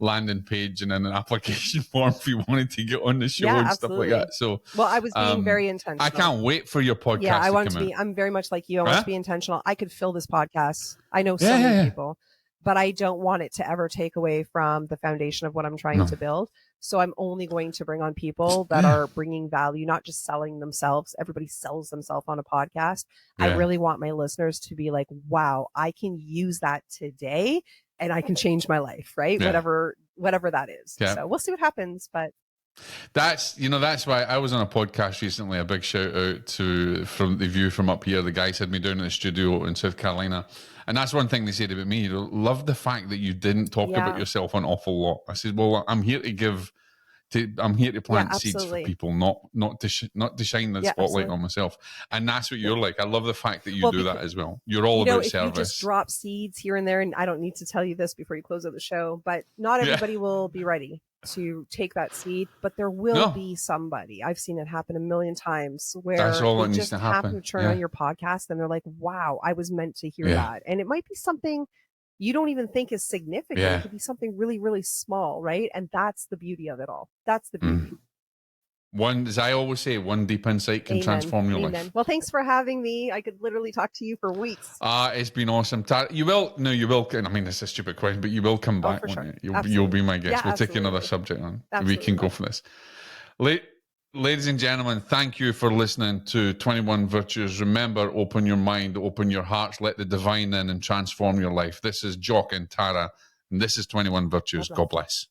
landing page and then an application form if you wanted to get on the show and stuff like that. So, well, I was being very intentional. I can't wait for your podcast I want to be. I'm very much like you. I want to be intentional. I could fill this podcast. I know so many people, but I don't want it to ever take away from the foundation of what I'm trying to build. So I'm only going to bring on people that are bringing value, not just selling themselves. Everybody sells themselves on a podcast. I really want my listeners to be like, wow, I can use that today and I can change my life, right? Whatever that is. So we'll see what happens, but that's why I was on a podcast recently. A big shout out from the view from up here. The guys had me down in the studio in South Carolina. And that's one thing they said about me. Love the fact that you didn't talk about yourself an awful lot. I said, well, I'm here to plant seeds for people, not to shine the spotlight on myself. And that's what you're like. I love the fact that you do that as well. You're all about service. You just drop seeds here and there, and I don't need to tell you this before you close out the show, but not everybody will be ready to take that seed, but there will be somebody. I've seen it happen a million times where that's all that needs just happen to turn on your podcast and they're like, wow, I was meant to hear that. And it might be something you don't even think is significant. It could be something really, really small, right? And that's the beauty of it all. That's the beauty. As I always say, one deep insight can transform your life. Well, thanks for having me. I could literally talk to you for weeks. It's been awesome. You will, I mean, it's a stupid question, but you will come back, won't you? You'll be my guest. We'll take another subject on. We can go for this. Ladies and gentlemen, thank you for listening to 21 Virtues. Remember, open your mind, open your hearts, let the divine in and transform your life. This is Jock and Tara, and this is 21 Virtues. God bless.